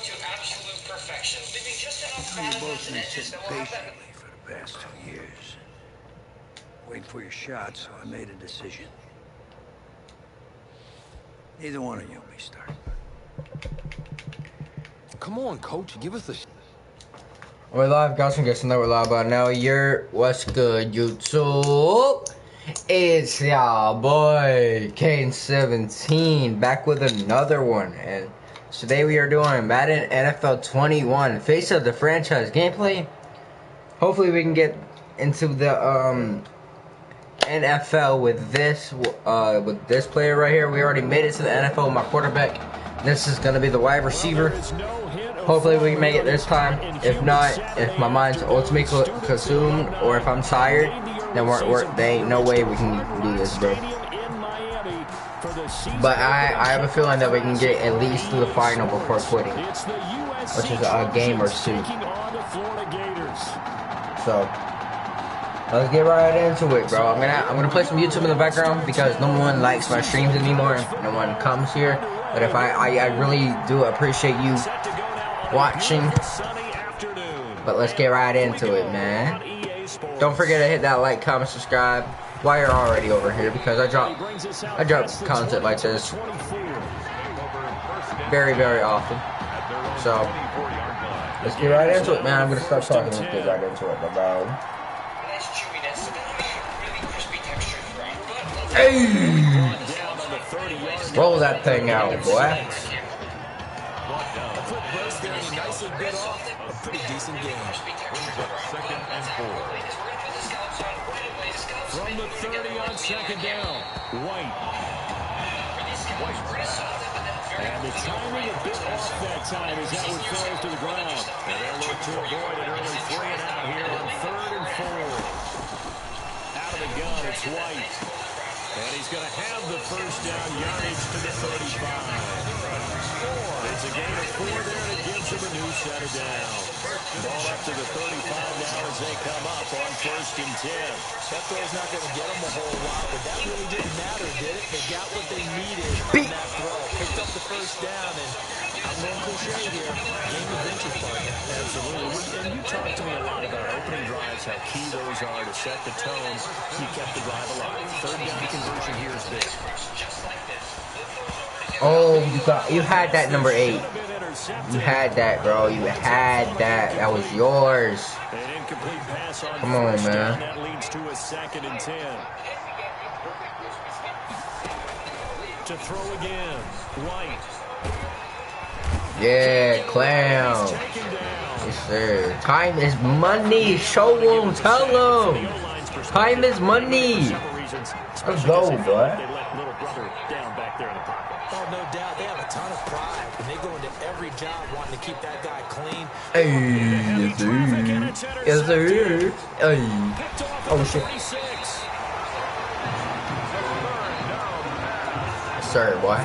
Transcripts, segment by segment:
to absolute perfection, leaving just enough You've fat both to been edges sitting that will help them. patiently for the past 2 years. Waiting for your shot, so I made a decision. Neither one of you will be starting. Come on, coach, give us a We're live, guys. I'm guessing that we're live by now. What's good, YouTube? It's y'all boy Kane17 back with another one, and today we are doing Madden NFL 21 Face of the Franchise gameplay. Hopefully, we can get into the NFL with this player right here. We already made it to the NFL with my quarterback. This is gonna be the wide receiver. Hopefully we can make it this time. If not, if my mind's ultimately consumed or if I'm tired, then there ain't no way we can do this, bro. But I have a feeling that we can get at least to the final before quitting, which is a game or two. So let's get right into it, bro. I'm gonna play some YouTube in the background because no one likes my streams anymore. No one comes here. But if I really do appreciate you watching. But let's get right into it, man. Don't forget to hit that like, comment, subscribe while you're already over here, because I drop content like this very, very often. So let's get right into it, man. I'm gonna start talking. Let's get right into it, bro. Hey! Roll that thing out, boy. pretty decent game. Second and 4. From the 30 on second down. White. And the timing a bit off that time as that one falls to the ground. And they'll look to avoid an early 3 and out here on 3rd and 4. Out of the gun, it's White. And he's going to have the first down yardage to the 35. It's a gain of 4 there, and it gives him a new set of downs. Ball up to the 35 now as they come up on 1st and 10. That throw's not going to get them a whole lot, but that really didn't matter, did it? They got what they needed on that throw. Picked up the first down, and I'm going cliche here. Game of inches, partner. Absolutely. And you talked to me a lot about opening drives, how key those are to set the tone. You kept the drive alive. 3rd down conversion here is big. Oh, you had that number 8. You had that, bro. You had that. That was yours. Come on, man. That leads to a 2nd and 10. To throw again. White. Yeah, clown. Yes, sir. Time is money. Show them. Tell them. Time is money. Let's go, boy. Oh, no doubt. They have a ton of pride, and they go into every job wanting to keep that guy clean. Hey, yes, sir. Yes, sir. Hey. Oh, shit. Sorry, boy.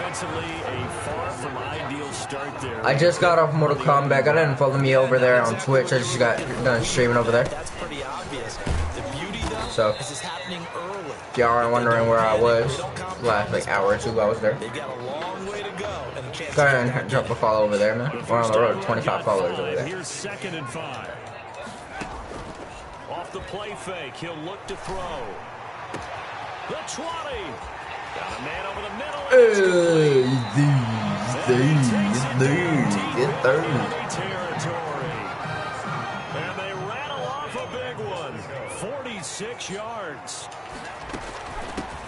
I just got off Mortal Kombat. I didn't follow me over there on Twitch. I just got done streaming over there. That's pretty obvious. The beauty, though, So, is it's happening early. if y'all are wondering where I was, last like hour or two I was there. They've got a long way to go. And the chance Go ahead and drop a follow over there, man. We're on the road to 25 followers over there. Here's 2nd and 5. Off the play fake, he'll look to throw. The 20. Got a man over the middle. Hey, get 30. Territory. And they rattle off a big one. 46 yards.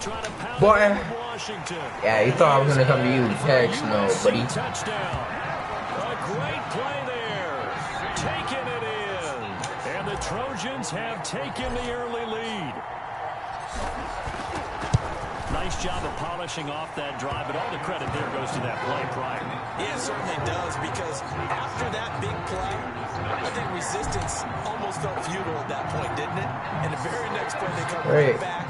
Trying to pound Boy. Washington. Yeah, you thought I was gonna come to you. Heck no, buddy. Touchdown. A great play there. Taking it in. And the Trojans have taken the early lead. Nice job of polishing off that drive, but all the credit there goes to that play prior. Yeah, it certainly does, because after that big play, I think resistance almost felt futile at that point, didn't it? And the very next play, they come right back,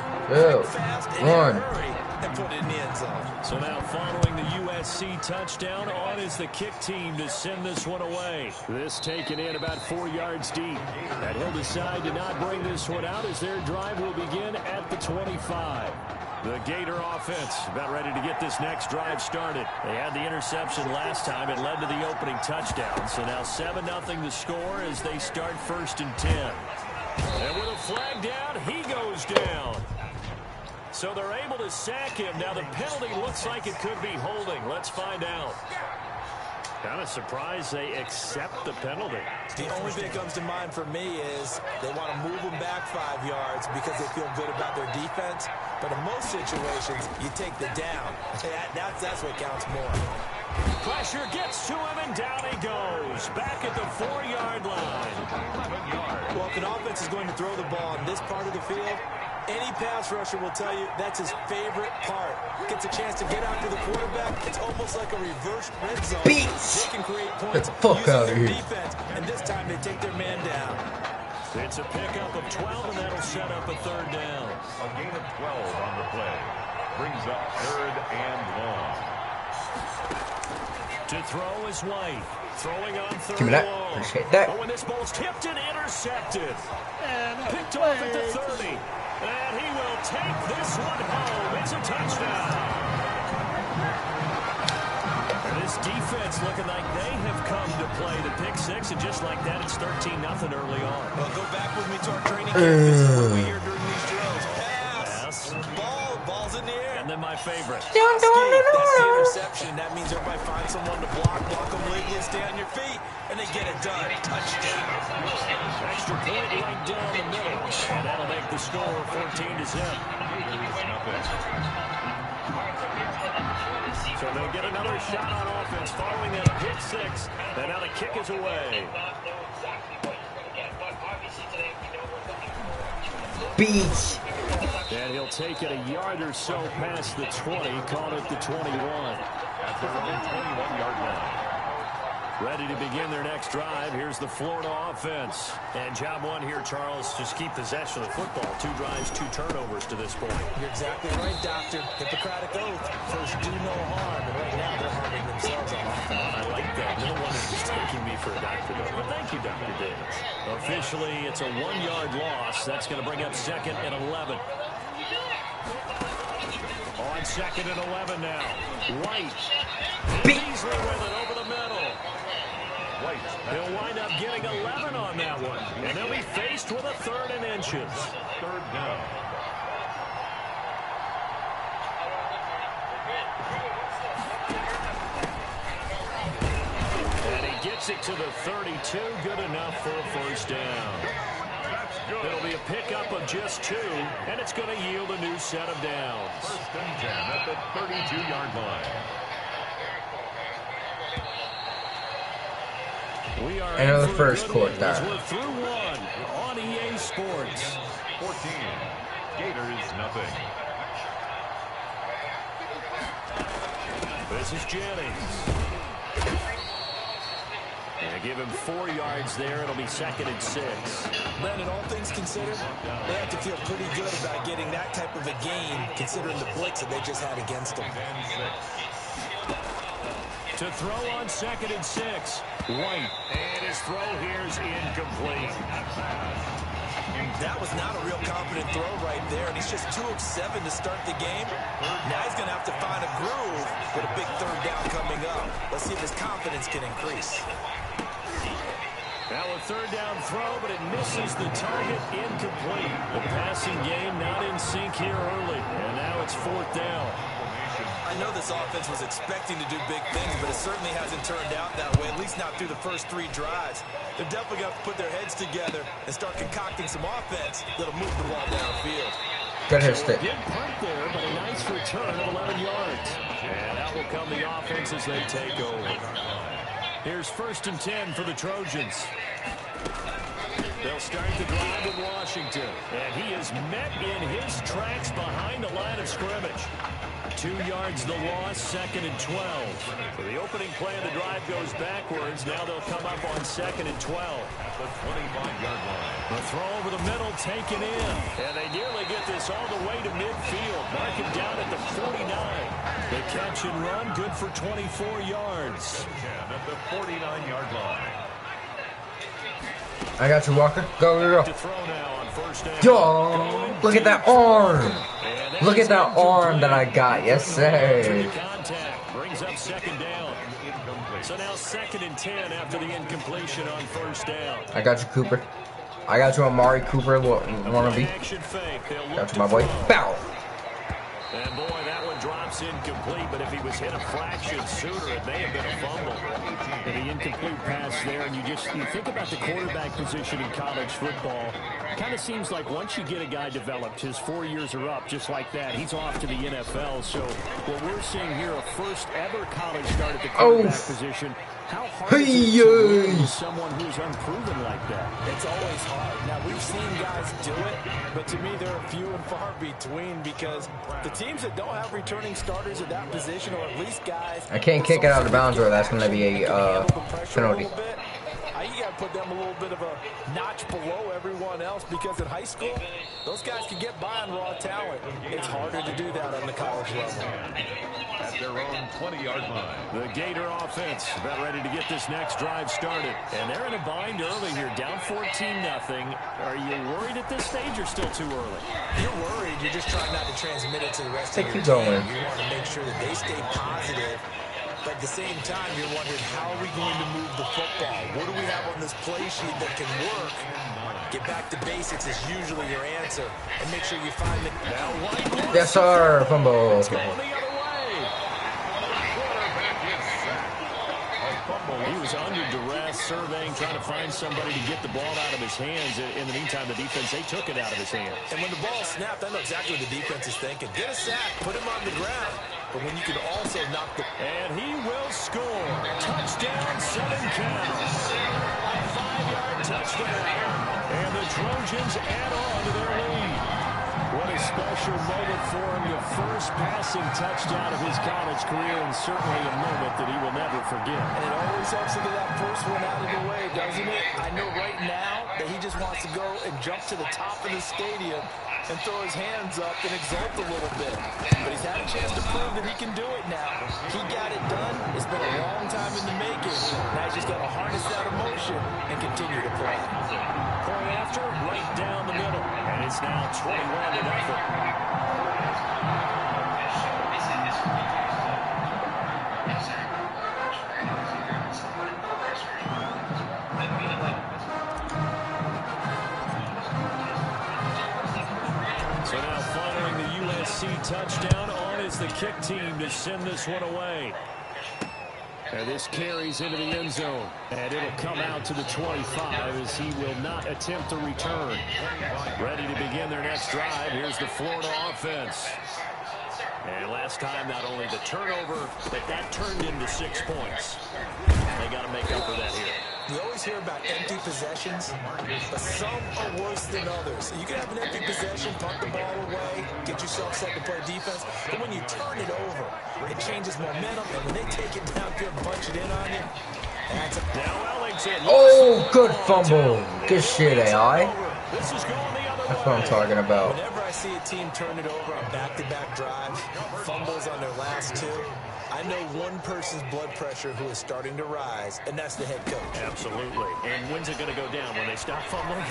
fast and in a hurry, and put it in the end zone. So now following the USC touchdown, on is the kick team to send this one away. This taken in about 4 yards deep. And he'll decide to not bring this one out as their drive will begin at the 25. The Gator offense about ready to get this next drive started. They had the interception last time. It led to the opening touchdown. So now 7-0 the score as they start 1st and 10. And with a flag down, he goes down. So they're able to sack him. Now the penalty looks like it could be holding. Let's find out. Kind of surprised they accept the penalty. The only thing that comes to mind for me is they want to move them back 5 yards because they feel good about their defense. But in most situations, you take the down. That's what counts more. Pressure gets to him, and down he goes. Back at the 4-yard line. Well, if an offense is going to throw the ball in this part of the field, any pass rusher will tell you that's his favorite part. Gets a chance to get after the quarterback. It's almost like a reverse red zone. Beats! They can create Get points the fuck using out of their here. defense, and this time they take their man down. It's a pickup of 12, and that'll set up a 3rd down. A gain of 12 on the play. Brings up 3rd and long. To throw is White. Throwing on 3rd Give me that. long. Appreciate that. Oh, and this ball's tipped and intercepted. And picked off at the 30. And he will take this one home. It's a touchdown. And this defense looking like they have come to play the pick 6. And just like that, it's 13-0 early on. Well, go back with me to our training camp. This is what we hear during these drills. Pass. Ball's in the air. And then my favorite. That's the interception. That means everybody finds someone to block them legally, stay on your feet, and they get it done. Touchdown. Extra point right down the middle. And that'll make the score 14-0. So they'll get another shot on offense following that pick 6. And now the kick is away. Beats. And he'll take it a yard or so past the 20, call it the 21. At their own 21-yard line. Ready to begin their next drive. Here's the Florida offense. And job one here, Charles, just keep possession of the football. 2 drives, 2 turnovers to this point. You're exactly right, Doctor. Hippocratic oath. First, do no harm. And right now, they're harming themselves on offense. I like that. No one is taking me for a doctor, though. But thank you, Dr. Davis. Officially, it's a 1-yard loss. That's going to bring up 2nd and 11. On 2nd and 11 now. White. Beasley with it over the middle. White. He'll wind up getting 11 on that one. And they'll be faced with a 3rd and inches. 3rd down. And he gets it to the 32. Good enough for a 1st down. It'll be a pickup of just 2, and it's going to yield a new set of downs. 1st and 10 at the 32-yard line. We are Another in for first a good one quarter. as we're through 1 on EA Sports. 14. Gators nothing. This is Jennings. And give him 4 yards there. It'll be 2nd and 6. Brandon, all things considered, they have to feel pretty good about getting that type of a gain, considering the blitz that they just had against them. To throw on 2nd and 6. White. And his throw here is incomplete. That was not a real confident throw right there, and he's just 2 of 7 to start the game. Now he's going to have to find a groove with a big 3rd down coming up. Let's see if his confidence can increase. Now a 3rd down throw, but it misses the target, incomplete. The passing game not in sync here early, and now it's 4th down. I know this offense was expecting to do big things, but it certainly hasn't turned out that way, at least not through the first 3 drives. They're definitely going to have to put their heads together and start concocting some offense that'll move the ball downfield. Good hit stick. Good punt there, but a nice return of 11 yards. And out will come the offense as they take over. Here's 1st and 10 for the Trojans. They'll start the drive in Washington. And he is met in his tracks behind the line of scrimmage. 2 yards the loss, 2nd and 12. So the opening play of the drive goes backwards. Now they'll come up on 2nd and 12. At the 25-yard line. The throw over the middle taken in. And they nearly get this all the way to midfield. Mark it down at the 49. The catch and run, good for 24 yards. At the 49-yard line. I got you, Walker. Go. To throw now on first down. Yo, look at that arm. Look at that arm that I got. Yes, sir. Contact brings up second down. So now 2nd and 10 after the incompletion on first down. I got you, Cooper. I got you, Amari Cooper. Wannabe. Got you, my boy. Bow. And boy, that one drops incomplete, but if he was hit a fraction sooner, it may have been a fumble. And the incomplete pass there, and you think about the quarterback position in college football. Kind of seems like once you get a guy developed, his 4 years are up just like that. He's off to the NFL. So what we're seeing here, a first ever college start at the quarterback position. How hard is it to win someone who's unproven like that? It's always hard. Now, we've seen guys do it, but to me, they're few and far between because the teams that don't have returning starters at that position, or at least guys... I can't kick it out of bounds, or that's going to be a penalty. You got to put them a little bit of a notch below everyone else because in high school, those guys can get by on raw talent. It's harder to do that on the college level. At their own 20-yard line. The Gator offense about ready to get this next drive started. And they're in a bind early here, down 14-0. Are you worried at this stage or still too early? You're worried. You're just trying not to transmit it to the rest of your Keep team. going. You want to make sure that they stay positive. But at the same time, you're wondering, how are we going to move the football? What do we have on this play sheet that can work? Get back to basics is usually your answer. And make sure you find the... Yes, sir. Fumble. Going the other way. He was under duress, surveying, trying to find somebody to get the ball out of his hands. In the meantime, the defense, they took it out of his hands. And when the ball snapped, I know exactly what the defense is thinking. Get a sack, put him on the ground. But when you can also knock the... And he will score. Touchdown, 7 counts. A 5-yard touchdown. And the Trojans add on to their lead. What a special moment for him. The first passing touchdown of his college career, and certainly a moment that he will never forget. And it always helps to get that first one out of the way, doesn't it? I know right now that he just wants to go and jump to the top of the stadium and throw his hands up and exult a little bit. But he's had a chance to prove that he can do it now. He got it done. It's been a long time in the making. Now he's just got to harness that emotion and continue to play. Point after, right down the middle. And it's now 21-0. So now following the USC touchdown, on is the kick team to send this one away. And this carries into the end zone. And it'll come out to the 25 as he will not attempt to return. Ready to begin their next drive. Here's the Florida offense. And last time, not only the turnover, but that turned into 6 points. They got to make up for that here. You always hear about empty possessions, but some are worse than others. You can have an empty possession, punt the ball away, get yourself set to play defense, but when you turn it over, it changes momentum, and when they take it downfield and punch it in on you, that's a... Now Ellington. Oh, good fumble. Good shit, AI. This is going the other That's what I'm talking about. Whenever I see a team turn it over on back-to-back drives, fumbles on their last two, I know one person's blood pressure who is starting to rise, and that's the head coach. Absolutely. And when's it going to go down? When they stop fumbling?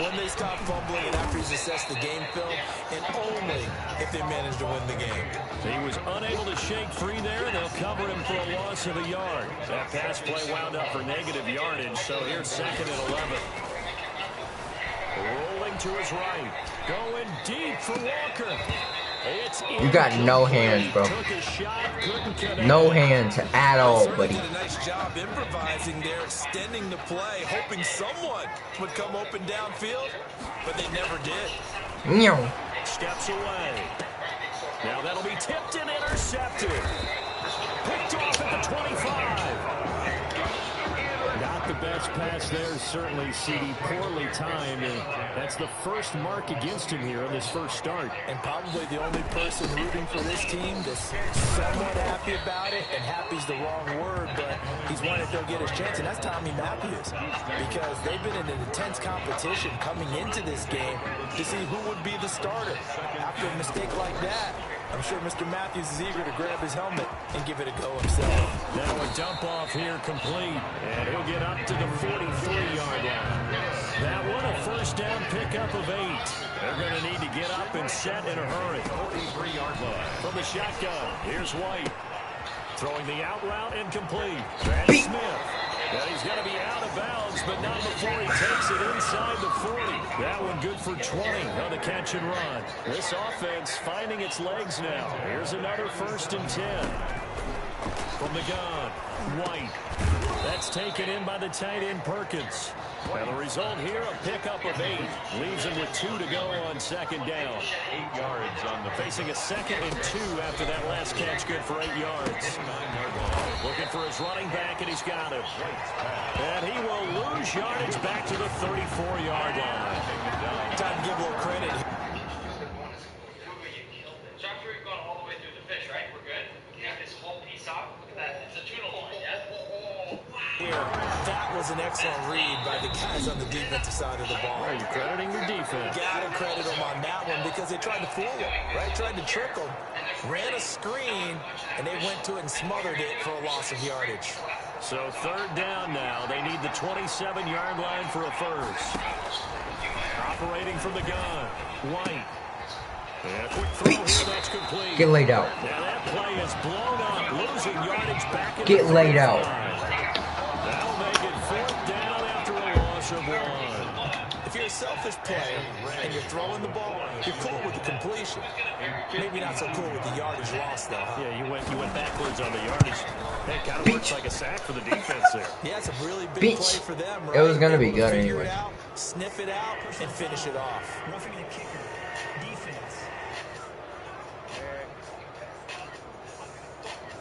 When they stop fumbling and after he's assessed the game film, and only if they manage to win the game. He was unable to shake free there. They'll cover him for a loss of a yard. That pass play wound up for negative yardage, so here's 2nd and 11. Rolling to his right. Going deep for Walker. You got no hands, bro. No hands at all, buddy. Did a nice job improvising there, extending the play, hoping someone would come open downfield, but they never did. No. Steps away. Now that'll be tipped and intercepted. Picked off at the 25. Not the best pass there, certainly, CD. Poorly timed, and that's the first mark against him here on this first start. And probably the only person rooting for this team that's somewhat happy about it, and happy's the wrong word, but he's one that they'll get his chance, and that's Tommy Matthews, because they've been in an intense competition coming into this game to see who would be the starter. After a mistake like that, I'm sure Mr. Matthews is eager to grab his helmet and give it a go himself. Now a dump off here complete, and he'll get up to the 43-yard line. That one a first down pickup of 8. They're going to need to get up and set in a hurry. 43-yard line. From the shotgun, here's White. Throwing the out route incomplete. And Smith. Well, he's going to be out of bounds, but not before he takes it inside the 40. That one good for 20 on the catch and run. This offense finding its legs now. Here's another 1st and 10. From the gun, White. That's taken in by the tight end Perkins. Now the result here, a pickup of 8. Leaves him with 2 to go on 2nd down. 8 yards on the Facing a 2nd and 2 after that last catch, good for 8 yards. Looking for his running back, and he's got it. And he will lose yardage back to the 34-yard line. Time to give a little credit. Chuck, we've gone all the way through the fish, right? We're good? We have this whole piece off. Look at that. It's a tuna line, yeah? Here, that was an excellent read by the guys on the defensive side of the ball. Are you crediting your defense? Gotta credit them on that one because they tried to fool him, right? Tried to trick him. Ran a screen, and they went to it and smothered it for a loss of yardage. So 3rd down now. They need the 27-yard line for a first. Operating from the gun, White. And a quick throw here, that's complete. Get laid out. Now that play is blown up, losing yardage back in Get the laid out. That'll make it 4th down after a loss of 1. If you're a selfish player and you're throwing the ball, you're cool with the completion. Maybe not so cool with the yardage loss, though, huh? Yeah, you went backwards on the yardage. That kind of works like a sack for the defense there. Yeah, it's a really big play for them, right? It was going to be Able good figure anyway. it out, sniff it out, and finish it off. Roughing the kicker. Defense.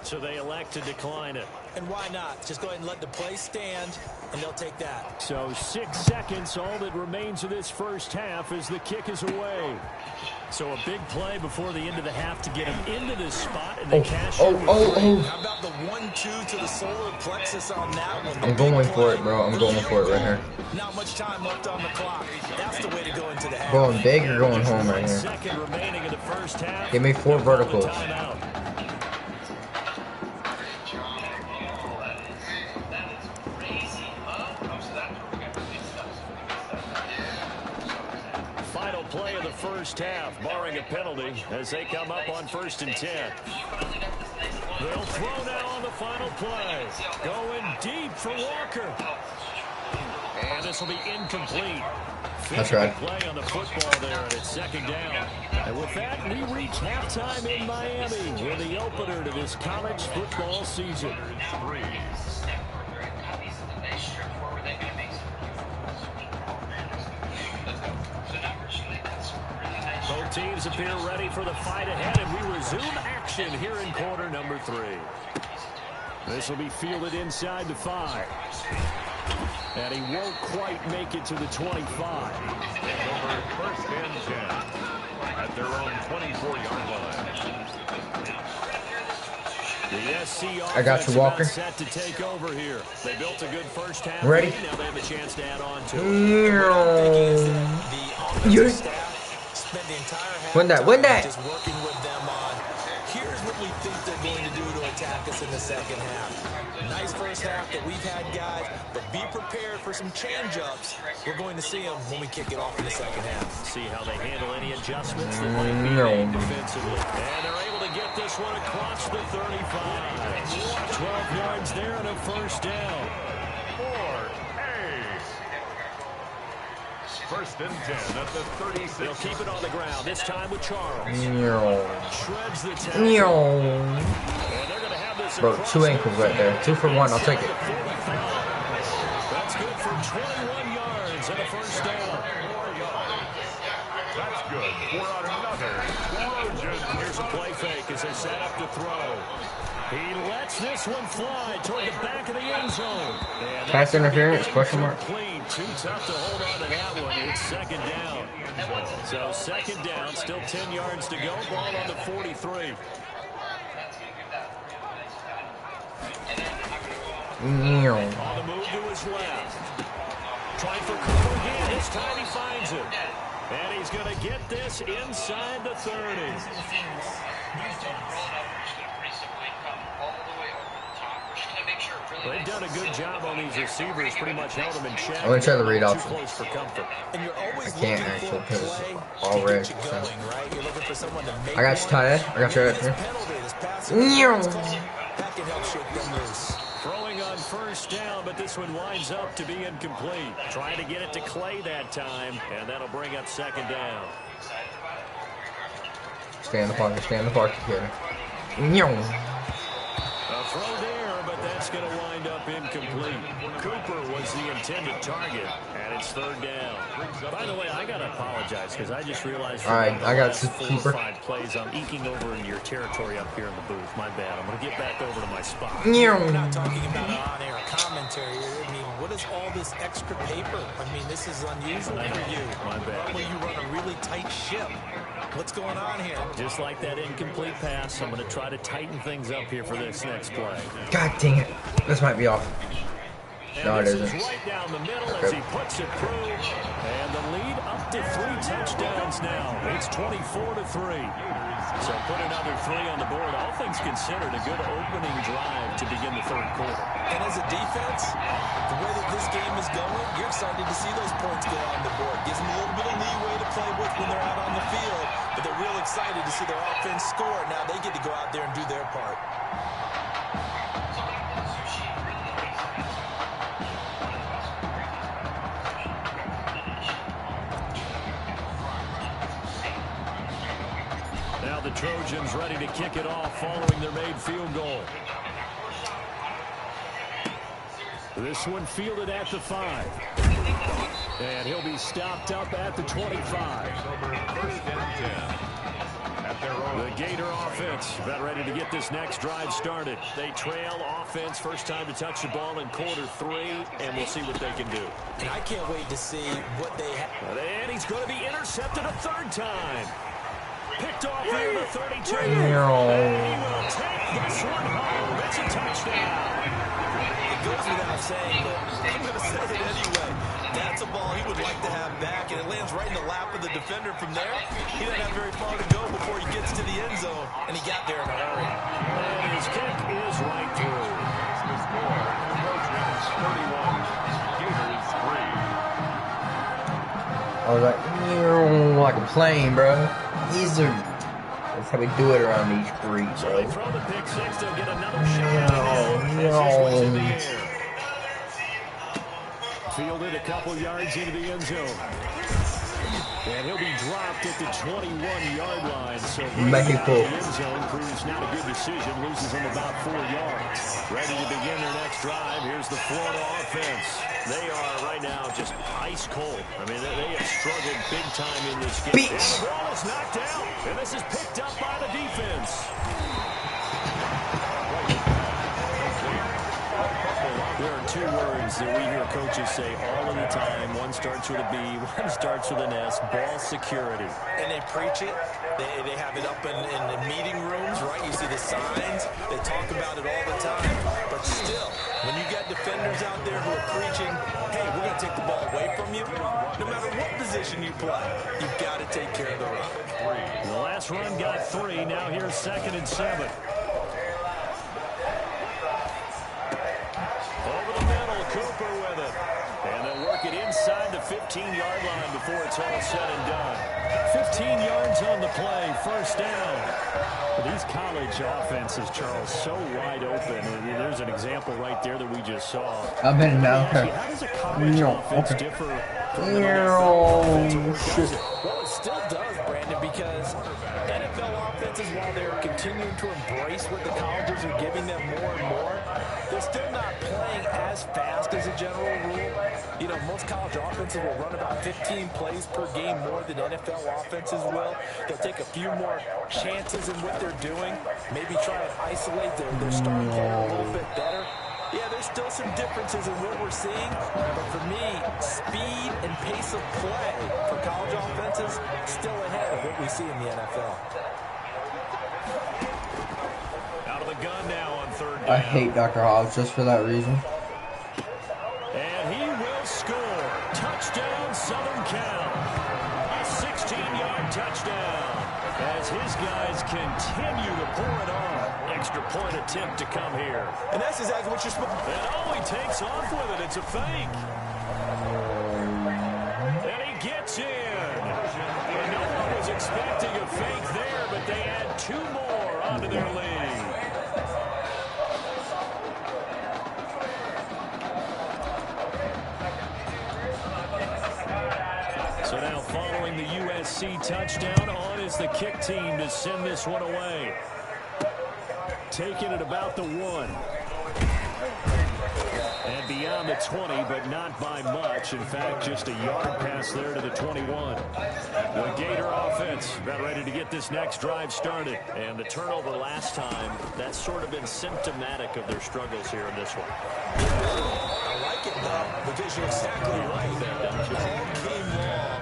So they elect to decline it. And why not? Just go ahead and let the play stand, and they'll take that. So 6 seconds, all that remains of this first half as the kick is away. So a big play before the end of the half to get him into this spot, and the cash. How about the 1-2 to the solar plexus on that one? I'm going for it, bro. I'm going for it right here. Not much time left on the clock. That's the way to go into the half. Going big or going home right here. Second remaining in the first half. Give me 4 verticals. Final play of the first half, barring a penalty, as they come up on 1st and 10. They'll throw now on the final play. Going deep for Walker. And this will be incomplete. That's right. Play on the football there, and it's 2nd down. And with that, we reach halftime in Miami. We're the opener to this college football season. Both teams appear ready for the fight ahead, and we resume action here in quarter number 3. This will be fielded inside the 5. And he won't quite make it to the 25. Over 1st and 10 at their own 24-yard line. The SC I got you, Walker. set to take over here. They built a good first half. Ready? Now they have a chance to add on to it. You spent the entire half win that. just working with them on here's what we think they're going to do to attack us in the second half. Nice first half that we've had, guys, but be prepared for some change-ups. We're going to see them when we kick it off in the second half. See how they handle any adjustments that might be made defensively. And they're able to get this one across the 35. 12 yards there and a first down. 1st and 10 at the 36. They'll keep it on the ground, this time with Charles. Shreds the tackle. And they're going to have this. Bro, 2 ankles right there. 2 for 1. I'll take it. That's good for 21 yards and a first down. That's good for another explosion. Here's a play fake as they set up to throw. He lets this one fly toward the back of the end zone. Pass interference, question mark. Too tough to hold on to that one. It's 2nd down. So 2nd down, still 10 yards to go. Ball on the 43. On the move to his left. Trying for cover again. This time he finds it. And he's going to get this inside the 30. They've done a good job on these receivers, pretty much held them in check. I'm going to try the read Too option. close for comfort. And you're I always can't looking actually for a because play it's to all red. get you going, right? You're looking for someone to make I got you tight end. I got you right this here. penalty, this pass interference call, that can help shake them loose. Throwing on first down, but this one winds up to be incomplete. Trying to get it to Clay that time, and that'll bring up second down. Stay in the pocket. Stay in the pocket here. A throw there, but that's going to wind up incomplete. Cooper was the intended target, and it's third down. By the way, I got to apologize because I just realized. All right, I got four or Cooper. 5 plays. I'm eking over into your territory up here in the booth. My bad. I'm going to get back over to my spot. We're not talking about on-air commentary. I mean, what is all this extra paper? I mean, this is unusual for you. My bad. Normally you run a really tight ship. What's going on here? Just like that incomplete pass, I'm going to try to tighten things up here for this next play. God dang it. This might be off. No, it This is isn't. right down the middle as he puts it through. And the lead up to 3 touchdowns now. It's 24-3. So put another 3 on the board. All things considered, a good opening drive to begin the third quarter. And as a defense, the way that this game is going, you're excited to see those points go on the board. Gives them a little bit of leeway to play with when they're out on the field. But they're real excited to see their offense score. Now they get to go out there and do their part. Now the Trojans ready to kick it off following their made field goal. This one fielded at the 5. And he'll be stopped up at the 25. First and 10. At their own. The Gator offense about ready to get this next drive started. They trail offense, first time to touch the ball in quarter 3, and we'll see what they can do. And I can't wait to see what they have. And he's going to be intercepted a 3rd time. Picked off here the 32. And he will take this one home. It's a touchdown. It goes without saying, but I'm going to say it anyway. That's a ball he would like to have back, and it lands right in the lap of the defender from there. He doesn't have very far to go before he gets to the end zone, and he got there in a hurry. And his kick is right through. The score, Trojans 31, Gators 3. I was like a plane, bro. Easy. That's how we do it around these streets, So bro. they throw the pick 6. They'll get another shot as this one's in the air. Fielded a couple yards into the end zone. And he'll be dropped at the 21-yard line. So Mexico. the end zone proves not a good decision. Loses them about 4 yards. Ready to begin their next drive. Here's the Florida offense. They are right now just ice cold. I mean, they have struggled big time in this game. And the ball is knocked out. And this is picked up by the defense. There are 2 words that we hear coaches say all of the time. One starts with a B, one starts with an S. Ball security. And they preach it. They have it up in the meeting rooms, right? You see the signs. They talk about it all the time. But still, when you got defenders out there who are preaching, hey, we're going to take the ball away from you, no matter what position you play, you've got to take care of the run. The last run got 3. Now here's 2nd and 7. Over the middle, Cooper with it. And they'll work it inside the 15-yard line before it's all said and done. 15 yards on the play, first down. These college offenses, Charles, so wide open. And there's an example right there that we just saw. I've been down. How does a college offense differ from an NFL offense? Well, it still does, Brandon, because NFL offenses, while they're continuing to embrace what the colleges are giving them more and more, they're still not playing as fast as a general rule. You know, most college offenses will run about 15 plays per game more than NFL offenses will. They'll take a few more chances in what they're doing, maybe try and isolate their star player a little bit better. Yeah, there's still some differences in what we're seeing, but for me, speed and pace of play for college offenses still ahead of what we see in the NFL. Out of the gun now on 3rd down. I hate Dr. Hobbs just for that reason. And he will score. Touchdown, Southern Cal. A continue to pour it on. Extra point attempt to come here. And that's exactly what you're supposed to do. And oh, he takes off with it. It's a fake. And he gets in. And no one was expecting a fake there, but they add 2 more onto their lead. So now following the USC touchdown, on is the kick team to send this one away. Taking it about the 1. And beyond the 20, but not by much. In fact, just a yard pass there to the 21. The Gator offense about ready to get this next drive started. And the turnover last time, that's sort of been symptomatic of their struggles here in this one. I like it, though, because you're exactly right. All game long,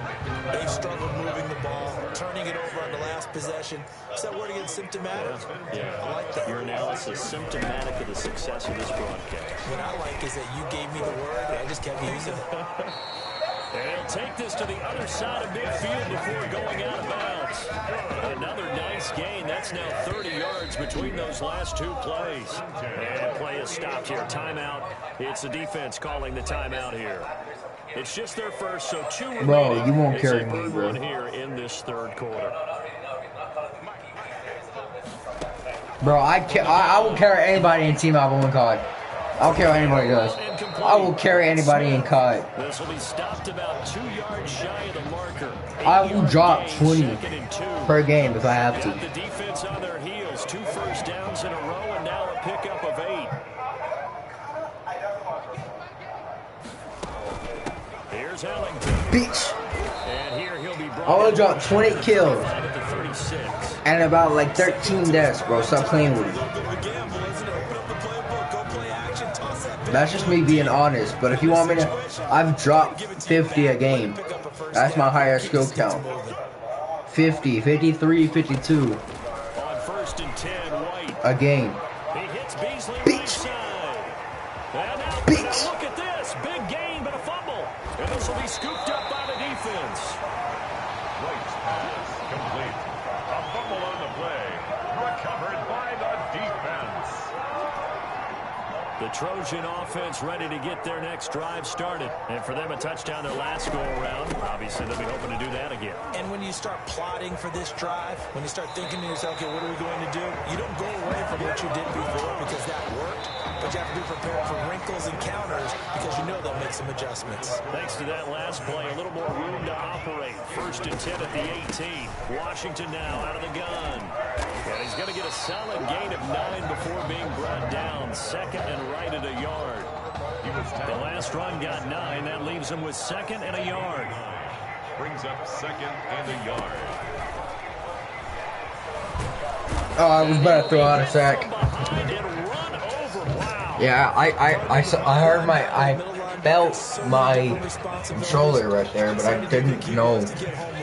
they've struggled moving the ball, turning it over on the last possession. Is that word again, symptomatic? Yeah. I like that. Your analysis symptomatic of the success of this broadcast. What I like is that you gave me the word, and I just kept using it. And he'll take this to the other side of midfield before going out of bounds. Another nice gain. That's now 30 yards between those last 2 plays. And play is stopped here. Timeout. It's the defense calling the timeout here. It's just their first, so 2 remaining. Bro, you won't It's carry a me, bird bro. one here in this 3rd quarter. Bro, I will carry anybody in team I won't cut. I don't care what anybody does. I will carry anybody in cut. This will be stopped about 2 yards shy of the marker. I will drop 20 Second and 2. per game if I have Got to. the defense on their heels. 2 first downs in a row, and now a pickup of 8. Here's Ellington. Bitch. And here he'll be brought I want to down drop 20 kills at the 36. and about like 13 deaths, bro. Stop playing with me. That's just me being honest. But if you want me to, I've dropped 50 a game. That's my higher skill count. 50, 53, 52 On 1st and 10, White. a game. He hits Beasley Bitch. right side. And now, Bitch. now look at this. Big gain, but a fumble. And this will be scooped up by the defense. White's pass complete. A fumble on the play. Recovered by the defense. The Trojan offense ready to get their next drive started. And for them, a touchdown their last go-around. Obviously, they'll be hoping to do that again. And when you start plotting for this drive, when you start thinking to yourself, okay, what are we going to do? You don't go away from what you did before because that worked. But you have to be prepared for wrinkles and counters because you know they'll make some adjustments. Thanks to that last play, a little more room to operate. 1st and 10 at the 18. Washington now out of the gun. And he's going to get a solid gain of 9 before being brought down. 2nd and right at a yard. The last run got 9. That leaves him with 2nd and a yard. Brings up 2nd and a yard. Oh, I was about to throw out a sack. Behind and run over. Wow. Yeah, I heard I felt my controller right there, but I didn't know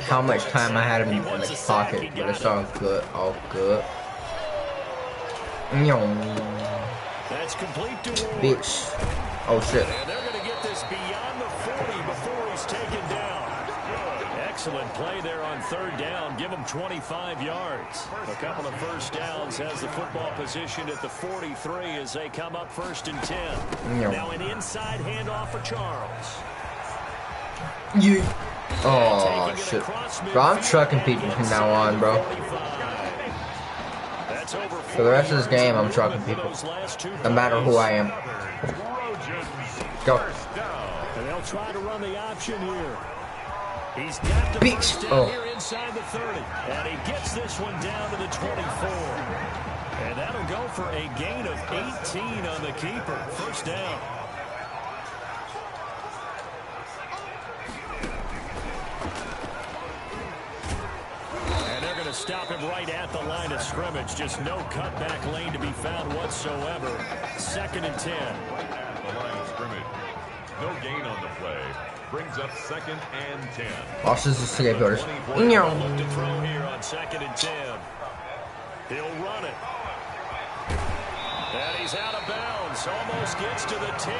how much time I had in the pocket. But it's all good, all good. That's complete to Ward. Bitch. Oh shit. And they're going to get this beyond the 40 before he's taken down. Excellent play there on 3rd down. Give him 25 yards. A couple of first downs has the football position at the 43 as they come up 1st and 10. Now an inside handoff for Charles. You. Oh shit. Bro, I'm trucking people from now on, bro. For the rest of this game, I'm trucking people. No matter who I am. Go. And they'll try to run the option here. He's got the Bitch. first down here inside the 30. And he gets this one down to the 24. And that'll go for a gain of 18 on the keeper. 1st down. And they're going to stop him right at the line of scrimmage. Just no cutback lane to be found whatsoever. 2nd and 10. The line of scrimmage. No gain on the play. Brings up 2nd and 10. Watch this escape orders. Look to throw here on 2nd and 10. He'll run it. And he's out of bounds. Almost gets to the 10.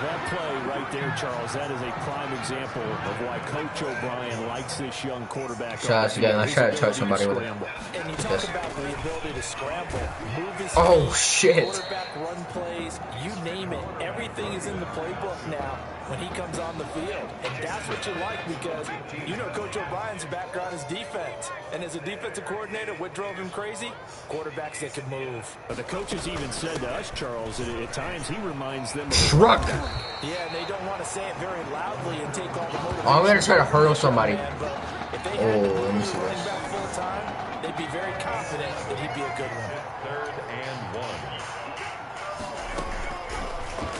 That play right there, Charles, that is a prime example of why Coach O'Brien likes this young quarterback. Shots again. Let's try to touch somebody with it. And you talk about the ability to scramble, move his Oh, feet, shit. quarterback run plays, you name it. Everything is in the playbook now when he comes on the field. And that's what you like because you know Coach O'Brien's background is defense. And as a defensive coordinator, what drove him crazy? Quarterbacks that can move. But the coaches even said to us, Charles, that at times he reminds them of Truck. Yeah, and they don't want to say it very loudly and take all the motivation. Oh, I'm going to try to hurdle somebody. If they Oh, had to let me move see running this. back full time, they'd be very confident that he'd be a good one. 3rd and 1.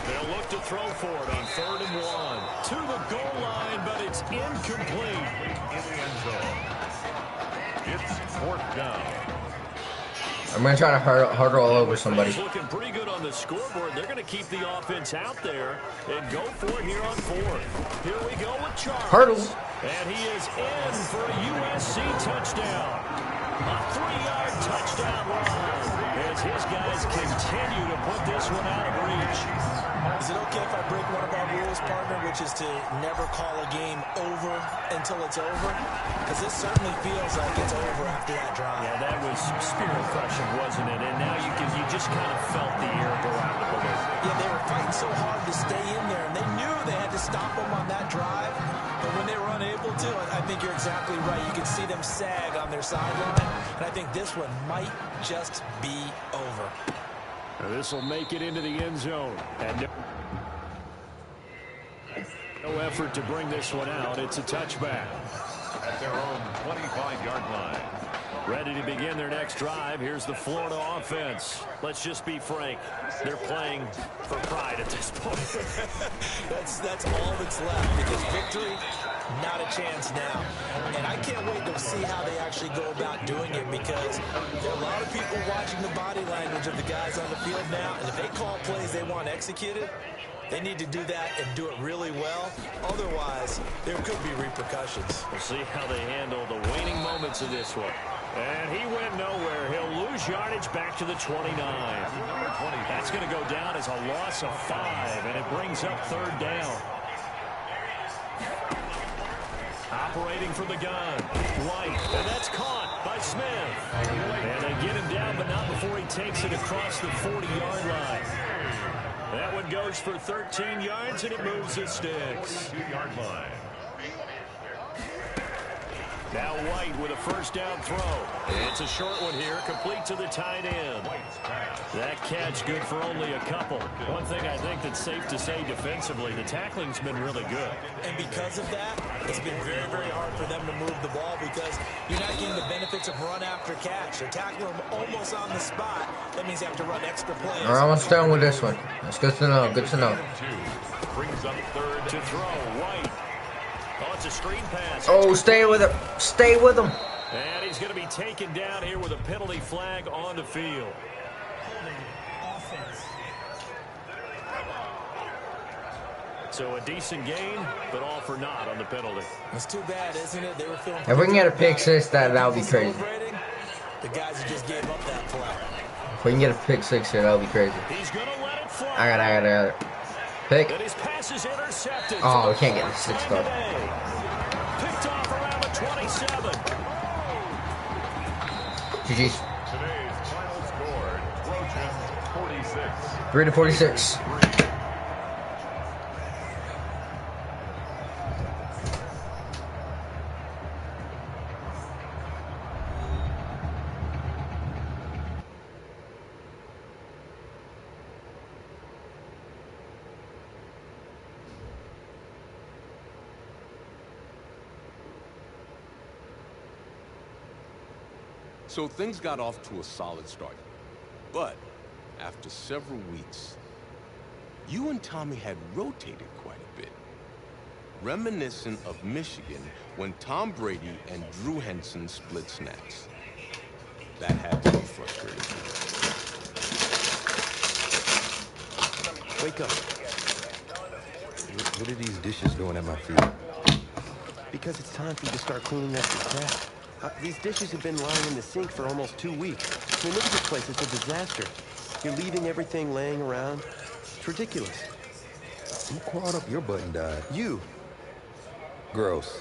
They'll look to throw for it on 3rd and 1. To the goal line, but it's incomplete. In the end zone. It's 4th down. I'm going to try to hurdle all over somebody. He's looking pretty good on the scoreboard. They're going to keep the offense out there and go for it here on 4th. Here we go with Charles. Hurdle. And he is in for a USC touchdown. A 3-yard touchdown run as his guys continue to put this one out of reach. Is it okay if I break one of our rules, partner, which is to never call a game over until it's over? Because this certainly feels like it's over after that drive. Yeah, that was spirit crushing, wasn't it? And now you just kind of felt the air go out of the balloon. Yeah, they were fighting so hard to stay in there, and they knew they had to stop them on that drive. But when they were unable to, I think you're exactly right. You can see them sag on their sideline, and I think this one might just be over. This will make it into the end zone. And no effort to bring this one out. It's a touchback. At their own 25-yard line. Ready to begin their next drive. Here's the Florida offense. Let's just be frank. They're playing for pride at this point. That's all that's left because victory, not a chance now. And I can't wait to see how they actually go about doing it because there are a lot of people watching the body language of the guys on the field now. And if they call plays they want executed, they need to do that and do it really well. Otherwise, there could be repercussions. We'll see how they handle the waning moments of this one. And he went nowhere. He'll lose yardage back to the 29. That's going to go down as a loss of 5, and it brings up 3rd down. Operating for the gun. White, and that's caught by Smith. And they get him down, but not before he takes it across the 40-yard line. That one goes for 13 yards, and it moves the sticks. 2-yard line. Now White with a 1st down throw. It's a short one here, complete to the tight end. That catch good for only a couple. One thing I think that's safe to say defensively, the tackling's been really good. And because of that, it's been very, very hard for them to move the ball because you're not getting the benefits of run after catch. They're tackling them almost on the spot. That means you have to run extra plays. All right, I'm done with this one. That's good to know. Good to know. Brings up 3rd To throw, White. Oh, it's a screen pass. Oh, stay with him. Stay with him. And he's going to be taken down here with a penalty flag on the field. Offense. So a decent gain, but all for naught on the penalty. It's too bad, isn't it? They were feeling If we can get a pick six, that would be crazy. The guys who just gave up that play. If we can get a pick six here, that would be crazy. He's going to let it fly. I got it. Pick. And his pass is intercepted. Oh, we can't get the 6 though. Picked off around the 27. GG's. Today's final score, Trojans 46. 3-46. So things got off to a solid start. But after several weeks, you and Tommy had rotated quite a bit. Reminiscent of Michigan when Tom Brady and Drew Henson split snaps. That had to be frustrating. Wake up. What are these dishes doing at my feet? Because it's time for you to start cleaning up your crap. These dishes have been lying in the sink for almost 2 weeks. I mean, look at this place. It's a disaster. You're leaving everything laying around. It's ridiculous. Who clawed up your button died? You. Gross.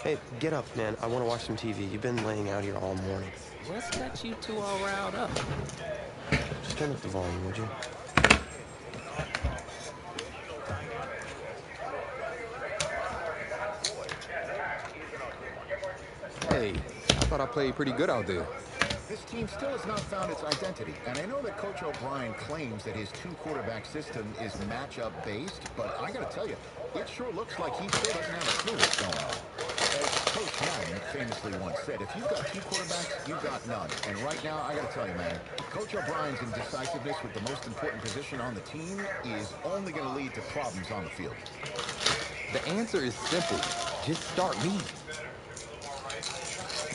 Hey, get up, man. I want to watch some TV. You've been laying out here all morning. What's got you two all riled up? Just turn up the volume, would you? Hey, I thought I played pretty good out there. This team still has not found its identity, and I know that Coach O'Brien claims that his two-quarterback system is matchup-based, but I gotta tell you, it sure looks like he still doesn't have a clue what's going on. As Coach Madden famously once said, if you've got two quarterbacks, you've got none. And right now, I gotta tell you, man, Coach O'Brien's indecisiveness with the most important position on the team is only gonna lead to problems on the field. The answer is simple. Just start me.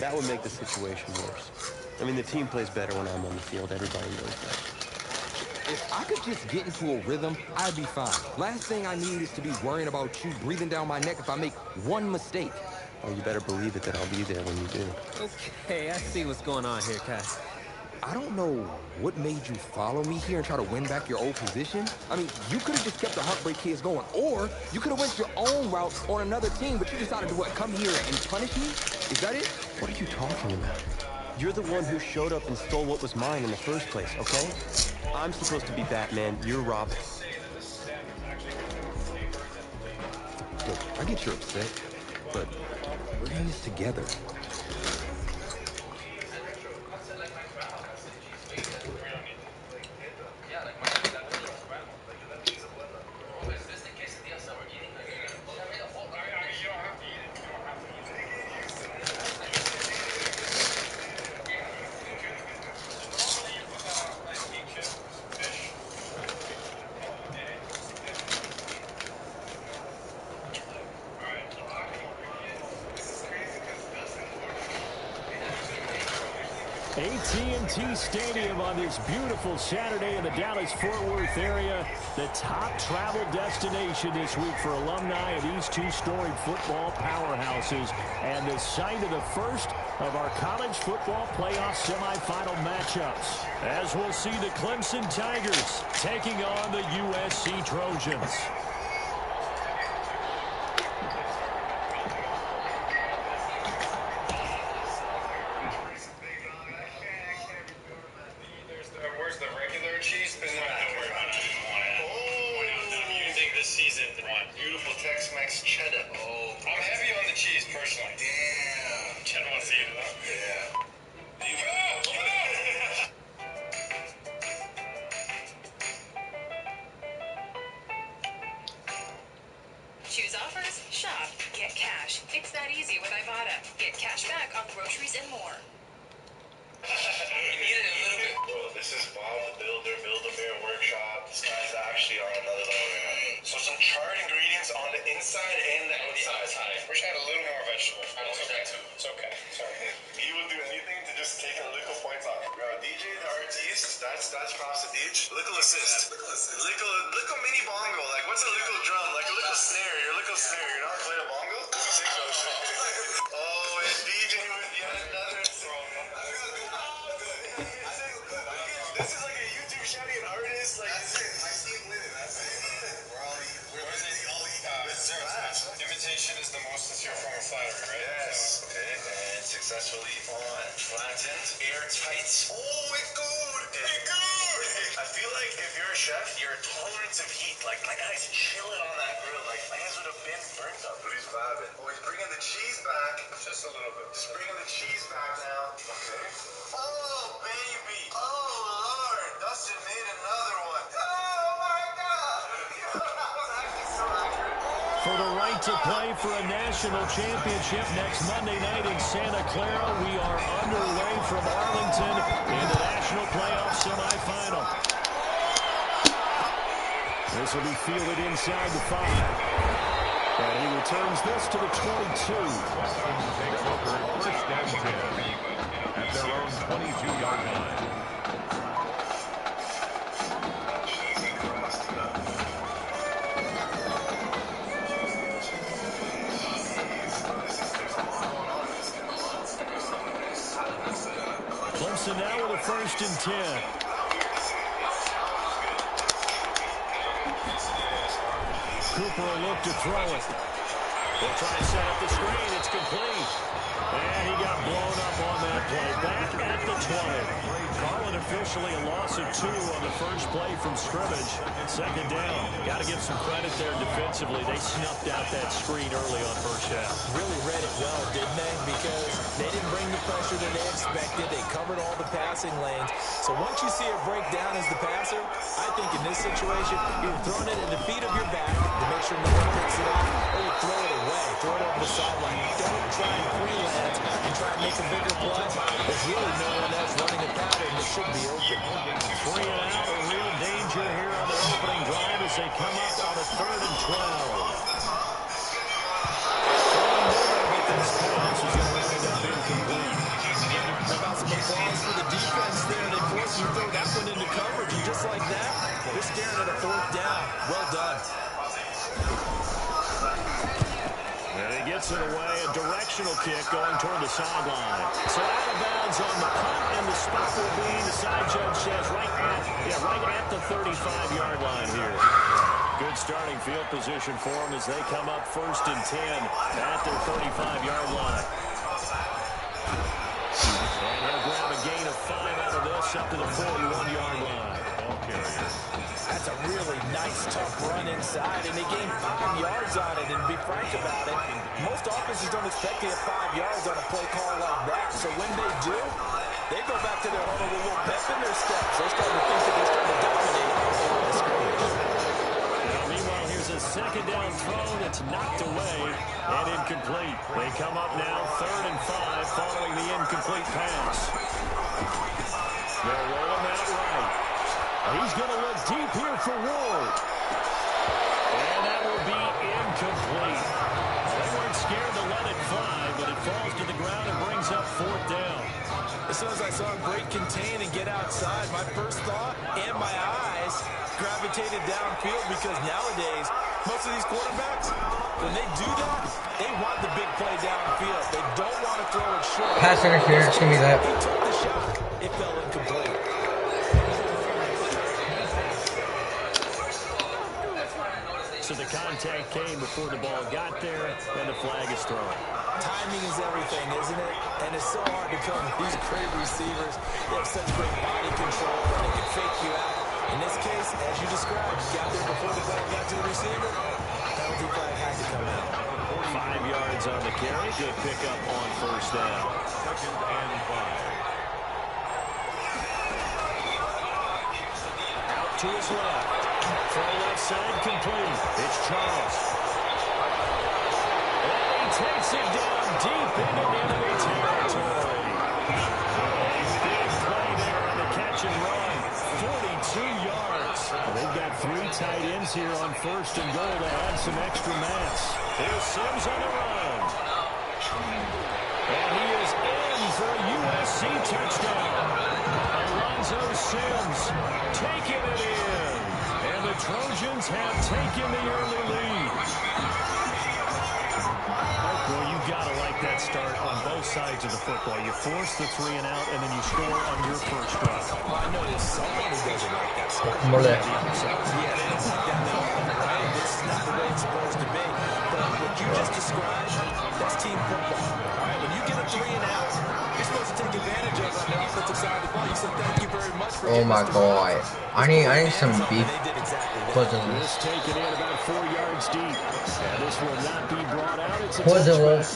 That would make the situation worse. I mean, the team plays better when I'm on the field. Everybody knows that. If I could just get into a rhythm, I'd be fine. Last thing I need is to be worrying about you breathing down my neck if I make one mistake. Oh, you better believe it that I'll be there when you do. Okay, I see what's going on here, Kai. I don't know what made you follow me here and try to win back your old position. I mean, you could have just kept the Heartbreak Kids going, or you could have went your own route on another team, but you decided to what, come here and punish me? Is that it? What are you talking about? You're the one who showed up and stole what was mine in the first place, okay? I'm supposed to be Batman, you're Robin. Look, I get you're upset, but we're in this together. AT&T Stadium on this beautiful Saturday in the Dallas-Fort Worth area. The top travel destination this week for alumni of these two storied football powerhouses. And the site of the first of our college football playoff semifinal matchups. As we'll see the Clemson Tigers taking on the USC Trojans. Beautiful Tex-Mex cheddar. Oh, I'm heavy on the cheese, personally. Damn. Cheddar wants to eat it, huh? Yeah. Choose offers, shop, get cash. It's that easy with Ibotta. Get cash back on groceries and more. You need it a little bit. Well, this is Bob the Builder, Build-A-Bear Workshop. This guy's actually on another level right now. So some charred ingredients on the inside and the outside. Wish I had a little more vegetable. I don't think that too. It's okay. Sorry. He will do anything to just take a little points off. Bro, DJ the artiste, that's props to DJ. Little assist. Little mini bongo. Like, what's a little drum? Like a little snare. Your little snare. You know how to play a bongo? Oh, and DJ with yet another. This is like a YouTube shouting artist. Like, that's it. My team winning. That's it. Imitation is the most sincere form of flattery, right? Yes. Okay. And successfully on flattened, airtight. Oh, it's good. It's good. I feel like if you're a chef, your tolerance of heat, like my guy's chilling on that grill, like my hands would have been burnt up. But he's vibing. Oh, he's bringing the cheese back. Just a little bit. Just bringing the cheese back now. Okay. Oh, baby. Oh, Lord. Dustin made another one. Oh, my God. That was actually so accurate. For the right to play for a national championship next Monday night in Santa Clara, we are underway from Arlington in the national playoff semifinal. This will be fielded inside the 5. And he returns this to the 22. Clemson takes over first and 10 at their own 22-yard line. Clemson now with a first and 10. Cooper a look to throw it. They'll try to set up the screen. It's complete. And he got blown up on that play. Back at the 20. Call it officially a loss of 2 on the first play from scrimmage. Second down. Got to give some credit there defensively. They snuffed out that screen early on first half. Really read it well, didn't they? Because they didn't bring the pressure that they expected. They covered all the passing lanes. So once you see it break down as the passer, I think in this situation, you're throwing it in the feet of your back to make sure no one picks it up, or you throw it away, throw it over the sideline. Don't try and freelance and try and make a bigger play. There's really no one else running a pattern that should be open. 3 and out, a real danger here on their opening drive as they come up on a 3rd and 12. This pass is going to wind up incomplete. How about some applause for the defense there? They forced you to throw that one into coverage, and just like that, they're staring at a 4th down. Well done. And he gets it away, a directional kick going toward the sideline. So out of bounds on the punt, and the spot will be, the side judge says, right at the 35-yard line here. Good starting field position for them as they come up 1st and 10 at their 35-yard line. And he'll grab a gain of 5 out of this up to the 41-yard line. That's a really nice, tough run inside, and they gained 5 yards on it. And to be frank about it, most offenses don't expect to get 5 yards on a play call like that. So when they do, they go back to their huddle with a little pep in their steps. They're starting to think that they're starting to dominate on the line of scrimmage. Meanwhile, here's a 2nd down throw that's knocked away and incomplete. They come up now 3rd and 5 following the incomplete pass. They're rolling that right. He's going to look deep here for Ward. And that will be incomplete. They weren't scared to let it fly, but it falls to the ground and brings up 4th down. As soon as I saw him break contain and get outside, my first thought and my eyes gravitated downfield, because nowadays, most of these quarterbacks, when they do that, they want the big play downfield. They don't want to throw it short. Pass interference, give me that. He took the shot. It fell incomplete. So the contact came before the ball got there, and the flag is thrown. Timing is everything, isn't it? And it's so hard to come. These great receivers, they have such great body control, and they can fake you out. In this case, as you described, you got there before the ball got to the receiver. Penalty flag had to come out. 5 yards on the carry. Good pickup on 1st down. 2nd and 5. Out to his left. Throw left side complete. It's Charles. And he takes it down deep into enemy territory. A big play there on the catch and run. 42 yards. They've got 3 tight ends here on 1st and goal to add some extra mass. Here's Sims on the run. And he is in for a USC touchdown. Alonzo Sims taking it in. And the Trojans have taken the early lead. Well, you got to like that start on both sides of the football. You force the 3 and out, and then you score on your first drive. Well, I know there's someone who doesn't like that start. More there. Yeah, they don't like that at all, right? This is not the way it's supposed to be. But what you just described, that's team football. All right, when you get a 3 and out, you're supposed to take advantage of it on the offensive side of the ball. You said thank you very much for Oh my god. I need some beef. This taken in about 4 yards deep. And this will not be brought out. It's a Positive.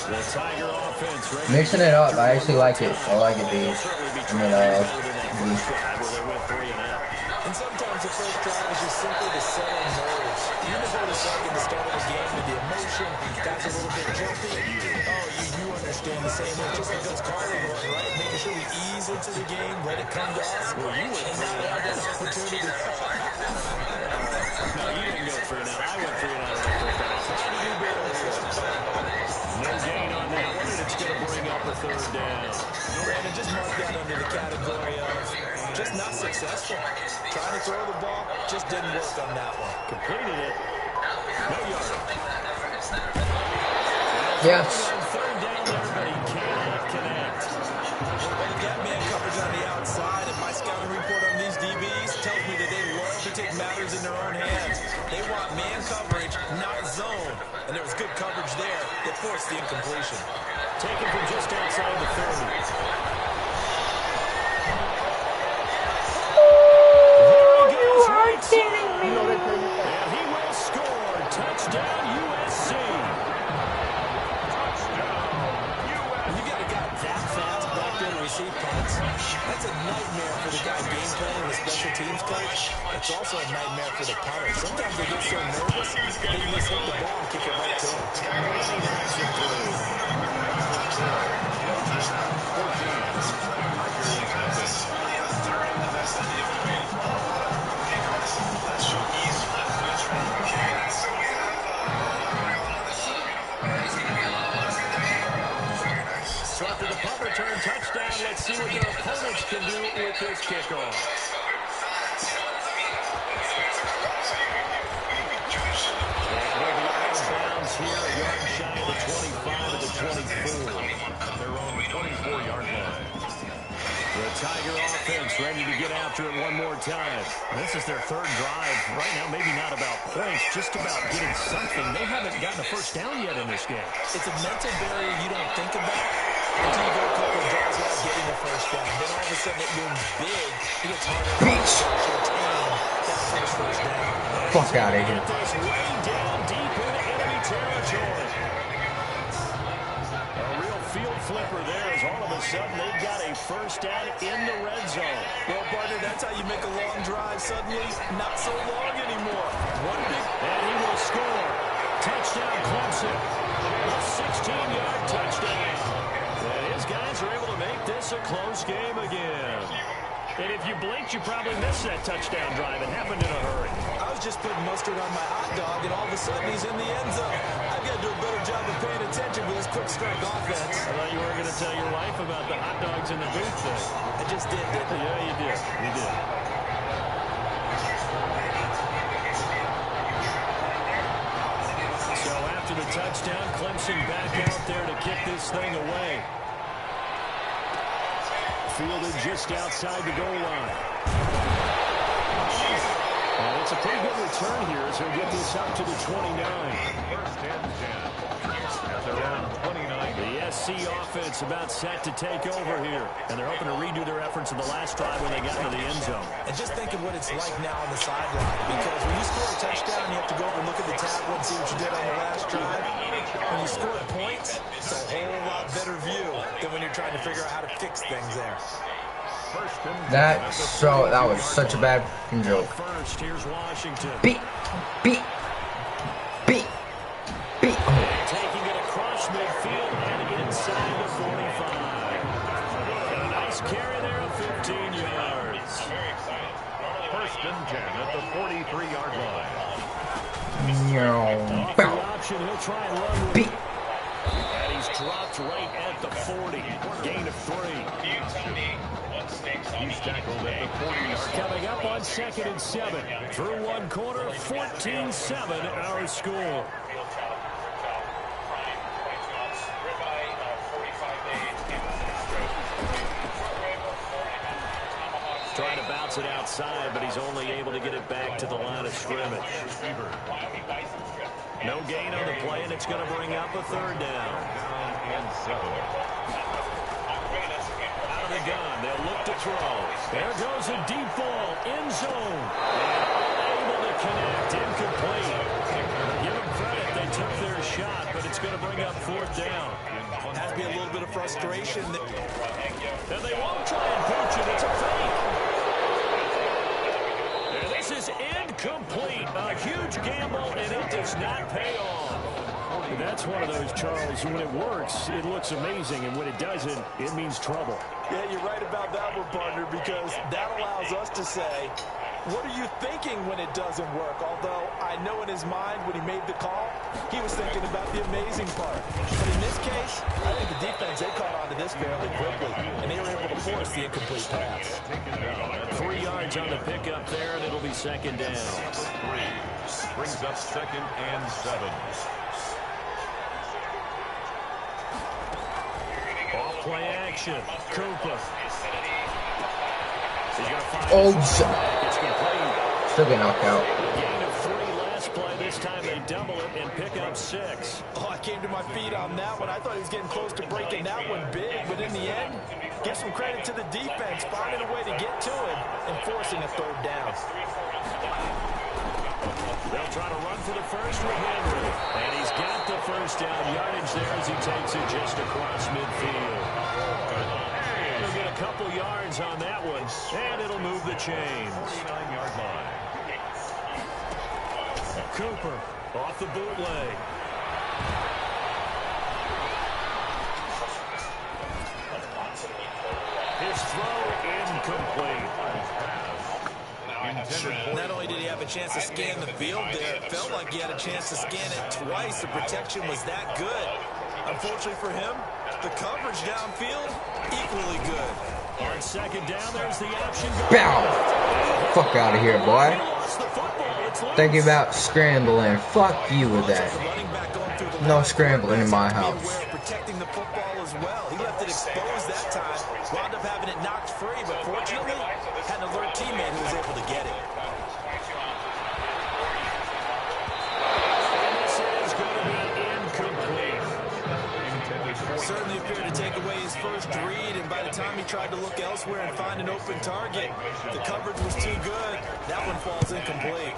The Tiger offense ready. Mixing it up, I actually like it. I like it, dude. I mean, and sometimes the first drive is just simply to settle nerves. You never go to second to start of the game with the emotion. Guys a little bit jumpy. Oh, you understand the same way. Just like those Carly was, right? Making sure we ease into the game, let it come to us. Well, you went and not have that opportunity. No, you didn't go 3 and out. I went 3 and out of that first half. No gain on that one, and it's going to bring up a 3rd down. Brandon, just mark that under the category of just not successful. Trying to throw the ball, just didn't work on that one. Completed it. No yardage. Yes. 3rd down there, but he cannot connect. Well, he got man coverage on the outside. forced the incompletion. Taken from just outside the 30. And he will score. Touchdown, USC. You got a guy that fast back there to receive punts. That's a nightmare for the guy game planning, the special teams coach. It's also a nightmare for the punter. Sometimes they get so nervous, they just hit the ball and kick it right to him. So after the punt return touchdown, let's see what their opponents can do with this kickoff. And they'll be out of bounds here, a yard shy of the 25 of the 24. Their own 24-yard line. The Tiger offense ready to get after it one more time. This is their third drive. Right now, maybe not about points, just about getting something. They haven't gotten a first down yet in this game. It's a mental barrier you don't think about until you go a couple of drives without getting the first down. Then all of a sudden it looms big. It gets harder to retain that first down. Fuck out of here. Way down deep into enemy territory. A real field flipper there as all of a sudden they've got a first down in the red zone. Well, partner, that's how you make a long drive suddenly not so long anymore. One big... And he will score. Touchdown, Clemson. A 16-yard touchdown. And his guys are able to make this a close game again. And if you blinked, you probably missed that touchdown drive. It happened in a hurry. I was just putting mustard on my hot dog, and all of a sudden he's in the end zone. I've got to do a better job of paying attention with this quick strike offense. I thought you were going to tell your wife about the hot dogs in the booth thing. I just did, didn't I? Yeah, you did. You did. So after the touchdown, Clemson back out there to kick this thing away. Fielded just outside the goal line. And it's a pretty good return here as he'll get this up to the 29. First and 10. At their own 29. The SC offense about set to take over here. And they're hoping to redo their efforts in the last drive when they got into the end zone. And just think of what it's like now on the sideline. Because when you score a touchdown, you have to go over and look at the tablet and see what you did on the last drive. When you score points, it's a whole lot better view than when you're trying to figure out how to fix things there. That was such a bad fucking joke. First, here's Washington. Beat. Taking it across midfield and inside the 45. And a nice carry there of 15 yards. First and 10 at the 43-yard line. Off the option, he'll try and run with it. And he's dropped right at the 40. Gain of 3. He's tackled at the 40-yard line. Coming up on 2nd and 7. Through one quarter, 14-7 our score. Trying to bounce it outside, but he's only able to get it back to the line of scrimmage. No gain on the play, and it's going to bring up a third down. And 7. Out of the gun, they'll look to throw. There goes a deep ball, end zone. And unable to connect, incomplete. Give them credit, they took their shot, but it's going to bring up fourth down. Has to be a little bit of frustration. And they won't try and pooch it, it's a fake. And this is incomplete. A huge gamble, and it does not pay off. That's one of those, Charles, when it works, it looks amazing, and when it doesn't, it means trouble. Yeah, you're right about that one, partner, because that allows us to say, what are you thinking when it doesn't work? Although I know in his mind when he made the call, he was thinking about the amazing part. But in this case, I think the defense, they caught on to this fairly quickly, and they were able to force the incomplete pass. 3 yards on the pickup there, and it'll be second down. 3 brings up 2nd and 7. Off play action. Cooper. He's going to fire. Oh, shit. It's complete. Still get knocked out. Gain of 3 last play. this time they double it and pick up 6. Oh, I came to my feet on that one. I thought he was getting close to breaking that one big, but in the end, give some credit to the defense, finding a way to get to it and forcing a 3rd down. They'll try to run for the first with Henry. And he's got the first down yardage there as he takes it just across midfield. He'll get a couple yards on that one, and it'll move the chains. 49-yard line. Cooper off the bootleg. His throw incomplete. Not only did he have a chance to scan the field there, it felt like he had a chance to scan it twice. The protection was that good. Unfortunately for him, the coverage downfield, equally good. On 2nd down, there's the option. Bow! Fuck out of here, boy. Thinking about scrambling. Fuck you with that. No scrambling in my house. Protecting the football as well. He left it exposed that time. Wound up having it knocked free, but fortunately, had an alert teammate who was able to get it. And this is going to be incomplete. Certainly appeared to take away his first read, and by the time he tried to look elsewhere and find an open target, the coverage was too good. That one falls incomplete.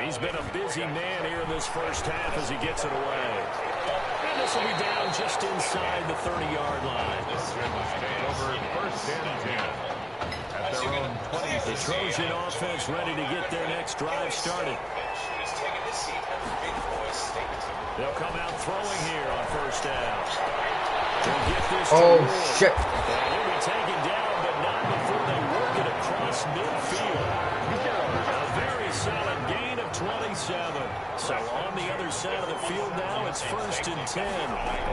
He's been a busy man here in this first half as he gets it away. And this will be down just inside the 30-yard line. Over 1st and 10. At their own 20. The Trojan offense ready to get their next drive started. They'll come out throwing here on 1st down. They'll get this shit. And he'll be taken down, but not before they work it across midfield. A very solid gain of 27. So on the other side of the field now, it's 1st and 10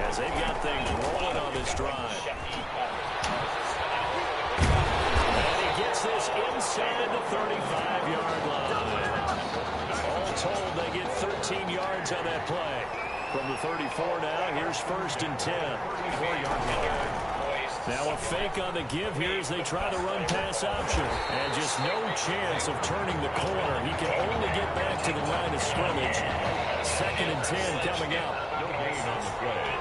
as they've got things rolling on this drive. And he gets this inside the 35-yard line. All told, they get 13 yards on that play. From the 34 now, here's 1st and 10. 4-yard line. Now a fake on the give here as they try the run-pass option. And just no chance of turning the corner. He can only get back to the line of scrimmage. 2nd and 10 coming out. No gain on the play.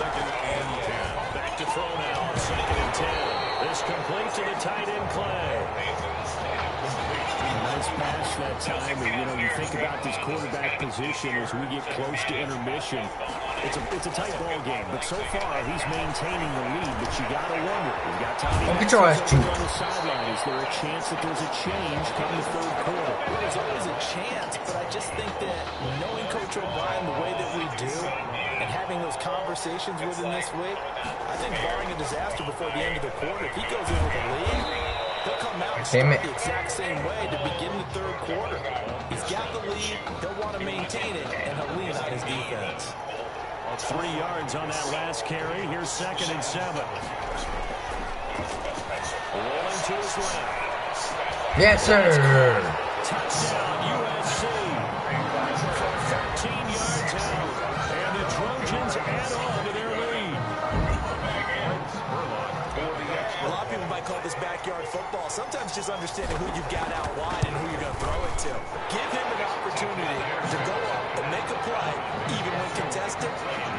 2nd and 10. Back to throw now on 2nd and 10. This complete to the tight end Clay. Nice pass that time. And, you think about this quarterback position as we get close to intermission. It's a tight ball game, but so far he's maintaining the lead. But you got to wonder. We've got Tommy Don't get your ass on the sideline. Is there a chance that there's a change coming the 3rd quarter? Well, there's always a chance, but I just think that knowing Coach O'Brien the way that we do and having those conversations with him this week, I think barring a disaster before the end of the quarter, if he goes in with a lead, he'll come out and start the exact same way to begin the 3rd quarter. He's got the lead, he'll want to maintain it, and he'll lean on his defense. 3 yards on that last carry. Here's 2nd and 7. Rolling to his left. Yes, sir. Touchdown, USC. 13 yards out. And the Trojans add on to their lead. A lot of people might call this backyard football. Sometimes just understanding who you've got out wide and who you're going to throw it to. Give him an opportunity to go up and make a play, even when contested.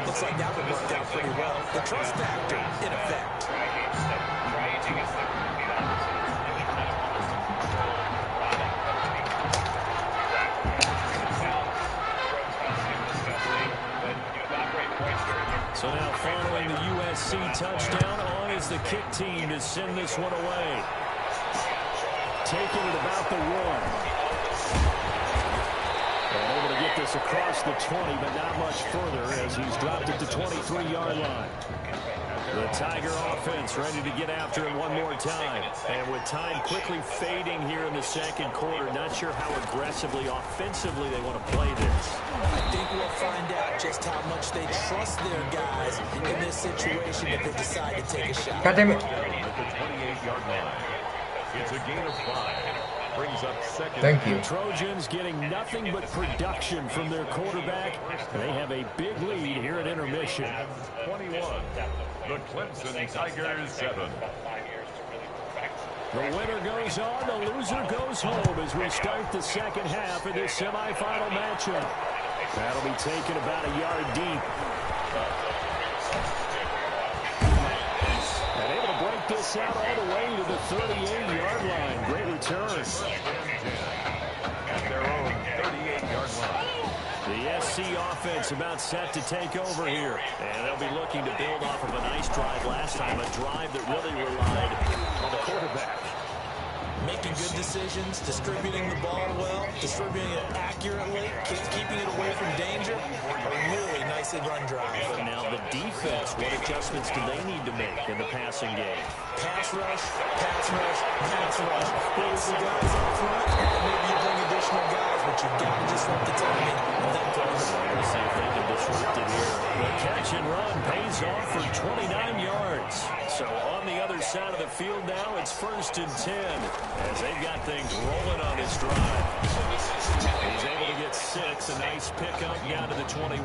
Looks like that would work out pretty well. The trust factor, in effect. So now following the USC touchdown, on is the kick team to send this one away. Taking it about the 1. And able to get this across the 20, but not much further as he's dropped it to 23-yard line. The Tiger offense ready to get after it one more time. And with time quickly fading here in the 2nd quarter, not sure how aggressively, offensively they want to play this. I think we'll find out just how much they trust their guys in this situation if they decide to take a shot. God damn it. At the 28-yard line. It's a gain of 5. Brings up 2nd. Thank you. The Trojans getting nothing but production from their quarterback. They have a big lead here at intermission. 21. The Clemson Tigers 7. The winner goes on, the loser goes home as we start the second half of this semifinal matchup. That'll be taken about a yard deep. And able to break this out all the way to the 38-yard line. Great return. At their own 38-yard line. The SC offense about set to take over here. And they'll be looking to build off of a nice drive last time, a drive that really relied on the quarterback. Making good decisions, distributing the ball well, distributing it accurately, keeping it away from danger. A really nicely run drive. Now the defense, what adjustments do they need to make in the passing game? Pass rush, pass rush, pass rush. There's the guys up front, and maybe you bring additional guys, but you've got to disrupt the timing and then throw the ball. We'll see if they can disrupt it here. The catch and run pays off for 29 yards. So on the other side of the field now, it's 1st and 10 as they've got things rolling on this drive. He's able to get 6, a nice pickup down to the 21.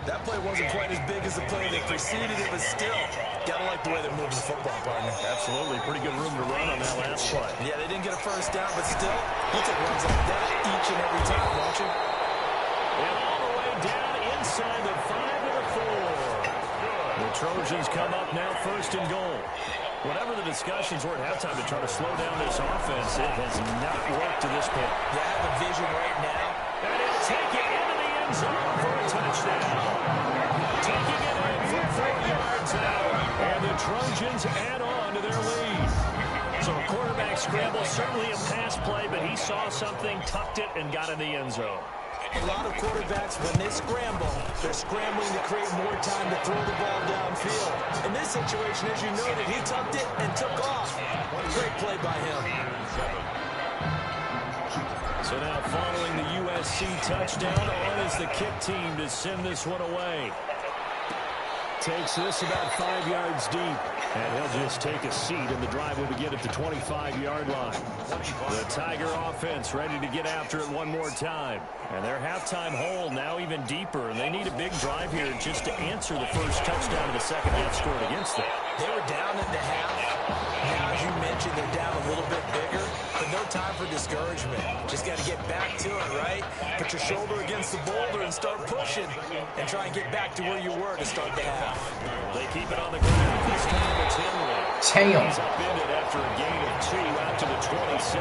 That play wasn't quite as big as the play that preceded it, but still, gotta like the way they're moving the football, partner. Absolutely, pretty good room to run on that last play. Yeah, they didn't get a first down, but still, you take runs like that each and every time, won't you? And all the way down inside the 5 to the 4. The Trojans come up now 1st and goal. Whatever the discussions were at halftime to try to slow down this offense, it has not worked to this point. They have a vision right now. And he'll take it into the end zone for a touchdown. Taking it in for 4 yards out. And the Trojans add on to their lead. So a quarterback scramble, certainly a pass play, but he saw something, tucked it, and got in the end zone. A lot of quarterbacks, when they scramble, they're scrambling to create more time to throw the ball downfield. In this situation, as you noted, he tucked it and took off. Great play by him. So now following the USC touchdown, on is the kick team to send this one away. Takes this about 5 yards deep. And he'll just take a seat, and the drive will begin at the 25-yard line. The Tiger offense ready to get after it one more time. And their halftime hole now even deeper, and they need a big drive here just to answer the first touchdown of the second half scored against them. They were down in the half. And as you mentioned, they're down a little bit bigger, but no time for discouragement. Just got to get back to it, right? Put your shoulder against the boulder and start pushing, and try and get back to where you were to start the half. They keep it on the ground. This time it's Henry. He's upended after a gain of 2 out to the 27.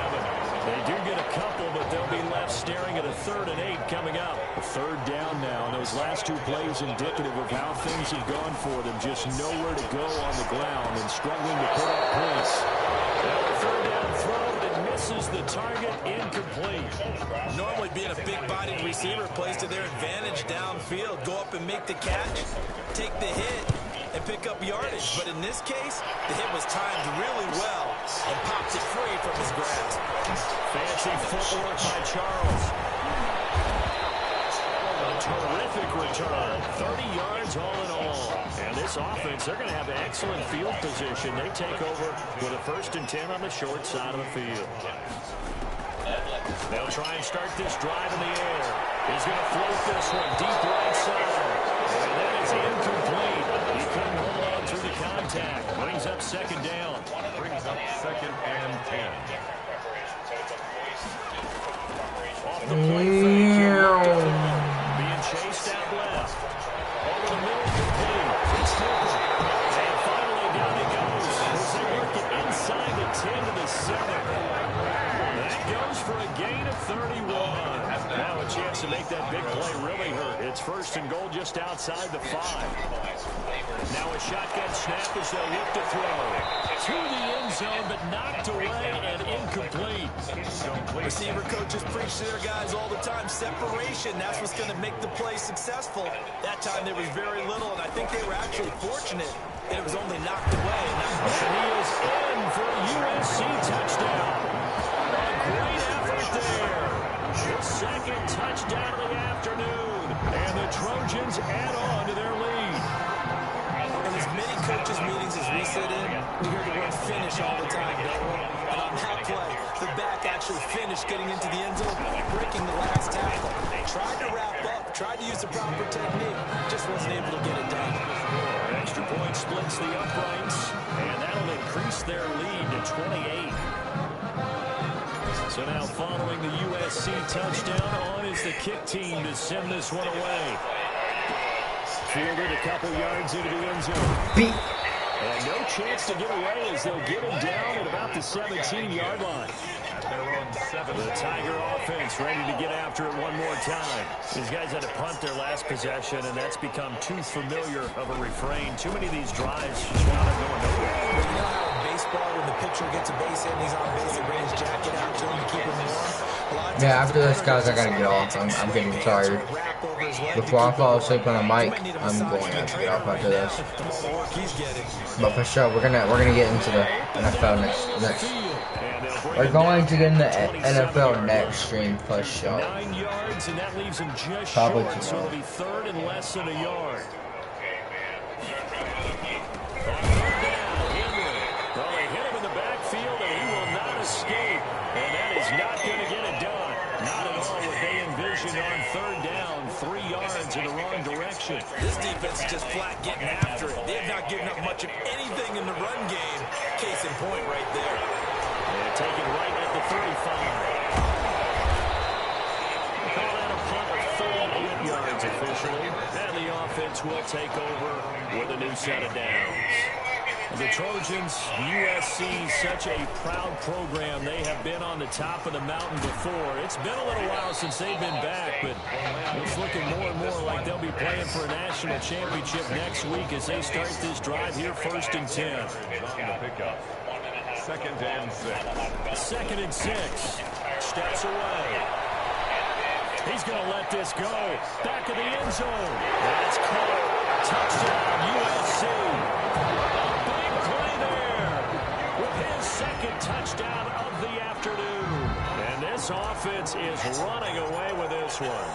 They do get a couple, but they'll be left staring at a 3rd and 8 coming up. A 3rd down now, and those last 2 plays indicative of how things have gone for them. Just nowhere to go on the ground and struggling to put up points. Now a 3rd down throw that misses the target, incomplete. Normally being a big-bodied receiver plays to their advantage downfield. Go up and make the catch, take the hit, and pick up yardage. But in this case, the hit was timed really well and popped it free from his grasp. Fancy footwork by Charles. A terrific return. 30 yards all in all. And this offense, they're going to have excellent field position. They take over with a 1st and 10 on the short side of the field. They'll try and start this drive in the air. He's going to float this one deep right side. And that is incomplete. He couldn't hold on through the contact. Brings up 2nd down. Brings up 2nd and 10. Off the play fake. Being chased out left. Over the middle, complete. It's Hooper. And finally down he goes as they work it inside the 10 to the 7. That goes for a gain of 31. Now a chance to make that big play really hurt. It's 1st and goal just outside the 5. Now a shotgun snap as they'll look to throw. To the end zone, but knocked away and incomplete. Receiver coaches preach to their guys all the time. Separation, that's what's going to make the play successful. That time there was very little, and I think they were actually fortunate that it was only knocked away. And he is in for a USC touchdown. A great effort there. The 2nd touchdown of the afternoon. And the Trojans add on to their lead. In as many coaches' meetings as we sit in, we hear the word finish all the time, don't we? And on that play, the back actually finished getting into the end zone, breaking the last tackle. Tried to wrap up, tried to use the proper technique, just wasn't able to get it done. Extra point splits the uprights, and that'll increase increased their lead to 28. So now following the USC touchdown, on is the kick team to send this one away. Fielded a couple yards into the end zone. And no chance to get away as they'll get him down at about the 17-yard line. The Tiger offense ready to get after it one more time. These guys had to punt their last possession, and that's become too familiar of a refrain. Too many of these drives just wound up going nowhere. You know how in baseball, when the pitcher gets a base hit and he's on base, they bring his jacket out to him to keep him warm? Yeah, after this, guys, I gotta get off. I'm getting tired. Before I fall asleep on the mic, I'm going to have to get off after this. But for sure, we're gonna get into the NFL next. We're going to get in the NFL next stream for sure. 9 yards, and that leaves him just Probably short, so it'll be third and less than a yard. Well, they hit him in the backfield, and he will not escape. And that is not going to get it done. Not at all what they envisioned on third down. 3 yards in the wrong direction. This defense is just flat getting after it. They've not given up much of anything in the run game. Case in point right there. And take it right at the 35. Call that a punt of 38 yards officially. And the offense will take over with a new set of downs. The Trojans, USC, such a proud program. They have been on the top of the mountain before. It's been a little while since they've been back, but it's looking more and more like they'll be playing for a national championship next week as they start this drive here, 1st and 10. Second and 6. 2nd and 6. Steps away. He's going to let this go. Back of the end zone. That's caught. Touchdown, USC. Big play there with his 2nd touchdown of the afternoon. And this offense is running away with this one.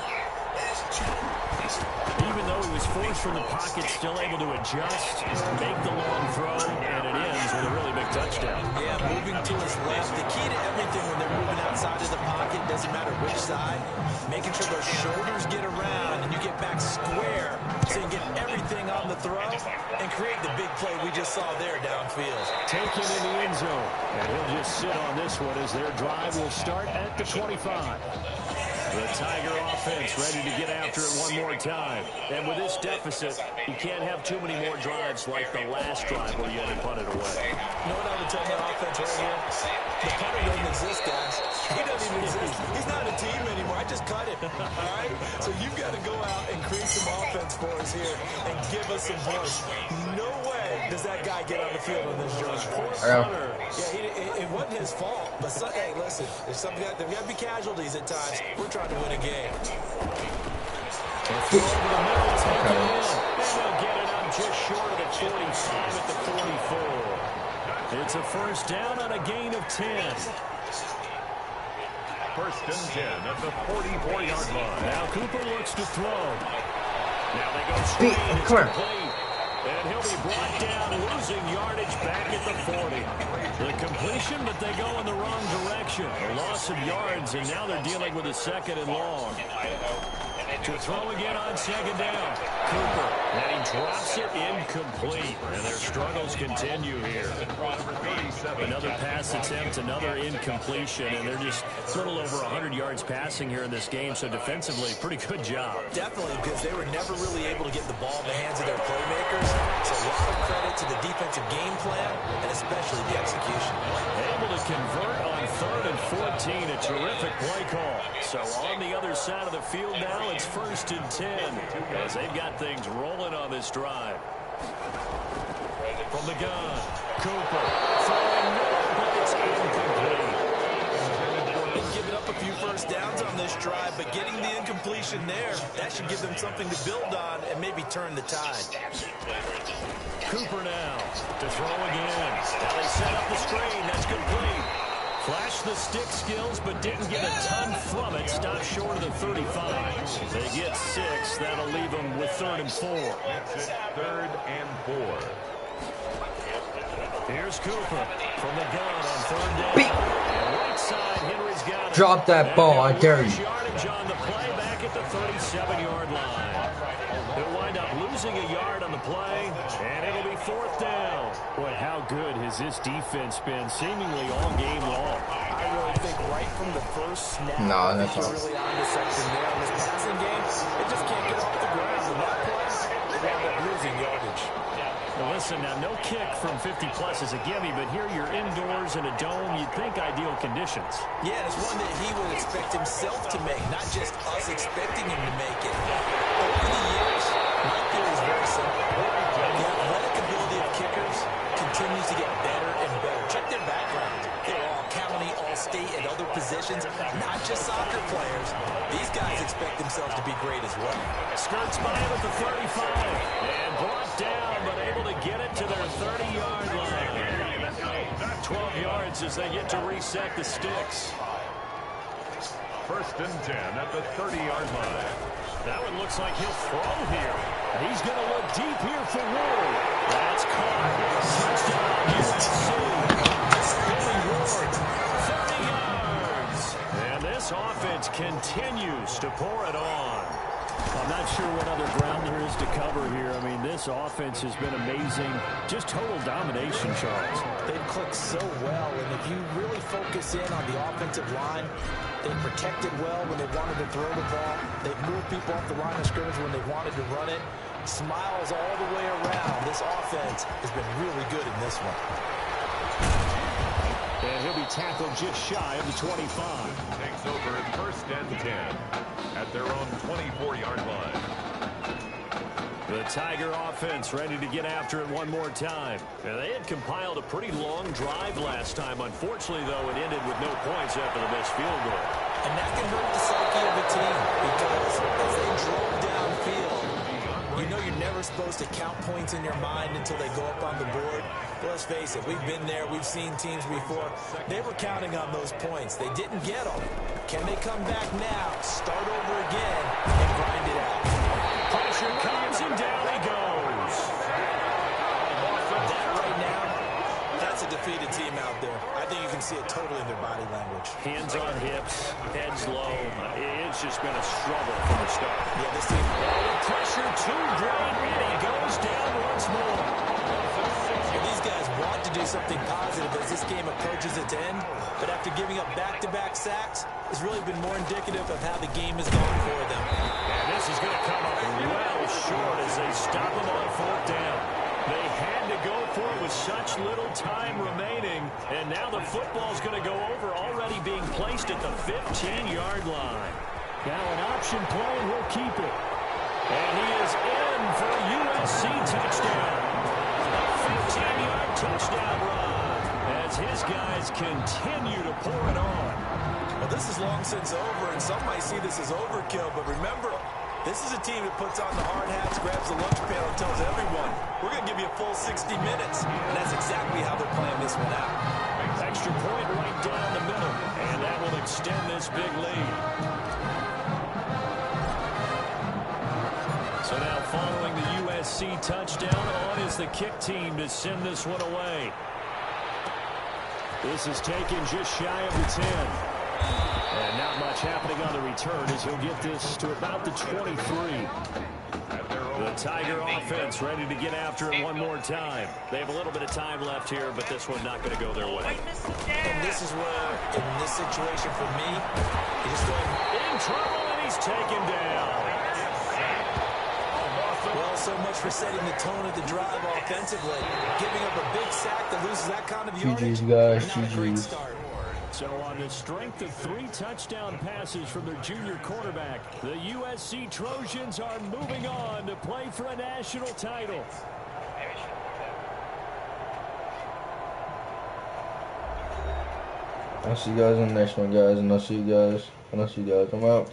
Even though he was forced from the pocket, still able to adjust, make the long throw, and it ends with a really big touchdown. Yeah, moving to his left. The key to everything when they're moving outside of the pocket, doesn't matter which side, making sure those shoulders get around and you get back square so you get everything on the throw and create the big play we just saw there downfield. Taken in the end zone, and he'll just sit on this one as their drive will start at the 25. The Tiger offense ready to get after it one more time. And with this deficit, you can't have too many more drives like the last drive where you had to punt it away. You know what I would tell my offense right here? The punter doesn't exist, guys. He doesn't even exist. He's not a team anymore. I just cut him. All right? So you've got to go out and create some offense for us here and give us some points. No way does that guy get on the field on this drive. Poor punter. Yeah, it wasn't his fault. But, hey, listen, there's got to be casualties at times. We're trying to win a game. Throw over the middle, take it in, and they'll get it up just short of the 45 at the 44. It's a 1st down on a gain of 10. 1st and 10 at the 44-yard line. Now Cooper looks to throw. Now they go straight. It's complete. And he'll be brought down, losing yardage back at the 40. The completion, but they go in the wrong direction. A loss of yards, and now they're dealing with a 2nd and long. To throw again on 2nd down. Cooper, and he drops it incomplete. And their struggles continue here. Another pass attempt, another incompletion, and they're just a little over 100 yards passing here in this game. So defensively, pretty good job. Definitely, because they were never really able to get the ball in the hands of their playmakers. So a lot of credit to the defensive game plan, and especially the execution. Able to convert on 3rd and 14. A terrific play call. So on the other side of the field now, it's 1st and 10 as they've got things rolling on this drive. From the gun, Cooper throwing more, but it's incomplete. They've given up a few 1st downs on this drive, but getting the incompletion there, that should give them something to build on and maybe turn the tide. Cooper now to throw again. Now they set up the screen. That's complete. Flashed the stick skills, but didn't get a ton from it. Stopped short of the 35. They get 6. That'll leave them with 3rd and 4. That's it, 3rd and 4. Here's Cooper from the gun on 3rd down. Right side, Henry's got it. Drop that ball, I dare you. Yardage on the play back at the 37-yard line. They'll wind up losing a yard on the play, and it'll be 4th down. Boy, how good has this defense been seemingly all game long? I really think right from the first snap, No, that's you're all. really onto something there in this passing game. It just can't get off the ground. And that play, they wound up losing yardage. Well, listen, now no kick from 50-plus is a gimme, but here you're indoors in a dome. You'd think ideal conditions. Yeah, it's one that he would expect himself to make, not just us expecting him to make it. Over the years, my theory is very simple. The athletic ability of kickers continues to get better and better. Check their background. They're all county, all state, and other positions, not just soccer players. These guys expect themselves to be great as well. Skirts by him at the 35 and brought down, but able to get it to their 30-yard line. 12 yards as they get to reset the sticks. 1st and 10 at the 30-yard line. That one looks like he'll throw here. He's going to look deep here for Ward. That's caught. Touchdown, USC. Billy Ward, 30 yards. And this offense continues to pour it on. I'm not sure what other ground there is to cover here. I mean, this offense has been amazing. Just total domination, Charles. They've clicked so well, and if you really focus in on the offensive line, they protected well when they wanted to throw the ball. They've moved people off the line of scrimmage when they wanted to run it. Smiles all the way around. This offense has been really good in this one. And he'll be tackled just shy of the 25. Takes over in 1st and 10 at their own 24-yard line. The Tiger offense ready to get after it one more time. And they had compiled a pretty long drive last time. Unfortunately, though, it ended with no points after the missed field goal. And that can hurt the psyche of the team because as they drove downfield, you know you're never supposed to count points in your mind until they go up on the board. But let's face it, we've been there. We've seen teams before. They were counting on those points. They didn't get them. Can they come back now, start over again, and grind it out? Pressure comes, and down he goes. That right now, that's a defeated team out there. I think you can see it totally in their body language. Hands on hips, heads low. It's just been a struggle from the start. Yeah, this team. The pressure too great, and he goes down once more. And these guys want to do something positive as this game approaches its end, but after giving up back-to-back sacks, it's really been more indicative of how the game has gone for them. And this is going to come up well short as they stop him on 4th down. They had to go for it with such little time remaining, and now the football's going to go over, already being placed at the 15-yard line. Now an option play, he'll keep it. And he is in for a USC touchdown. A 15-yard touchdown run as his guys continue to pour it on. Well, this is long since over, and some might see this as overkill, but remember, this is a team that puts on the hard hats, grabs the lunch pail, and tells everyone, we're going to give you a full 60 minutes. And that's exactly how they're playing this one out. Extra point right down the middle, and that will extend this big lead. So now following the USC touchdown, on is the kick team to send this one away. This is taken just shy of the 10. And not much happening on the return as he'll get this to about the 23. The Tiger offense ready to get after it one more time. They have a little bit of time left here, but this one not going to go their way. And this is where, in this situation for me, he's just going in trouble, and he's taken down. Well, so much for setting the tone of the drive offensively. Giving up a big sack that loses that kind of yardage. GG's, guys. Not a great GG's. start. So on the strength of 3 touchdown passes from their junior quarterback, the USC Trojans are moving on to play for a national title. I'll see you guys in the next one, guys, and I'll see you guys. I'm out.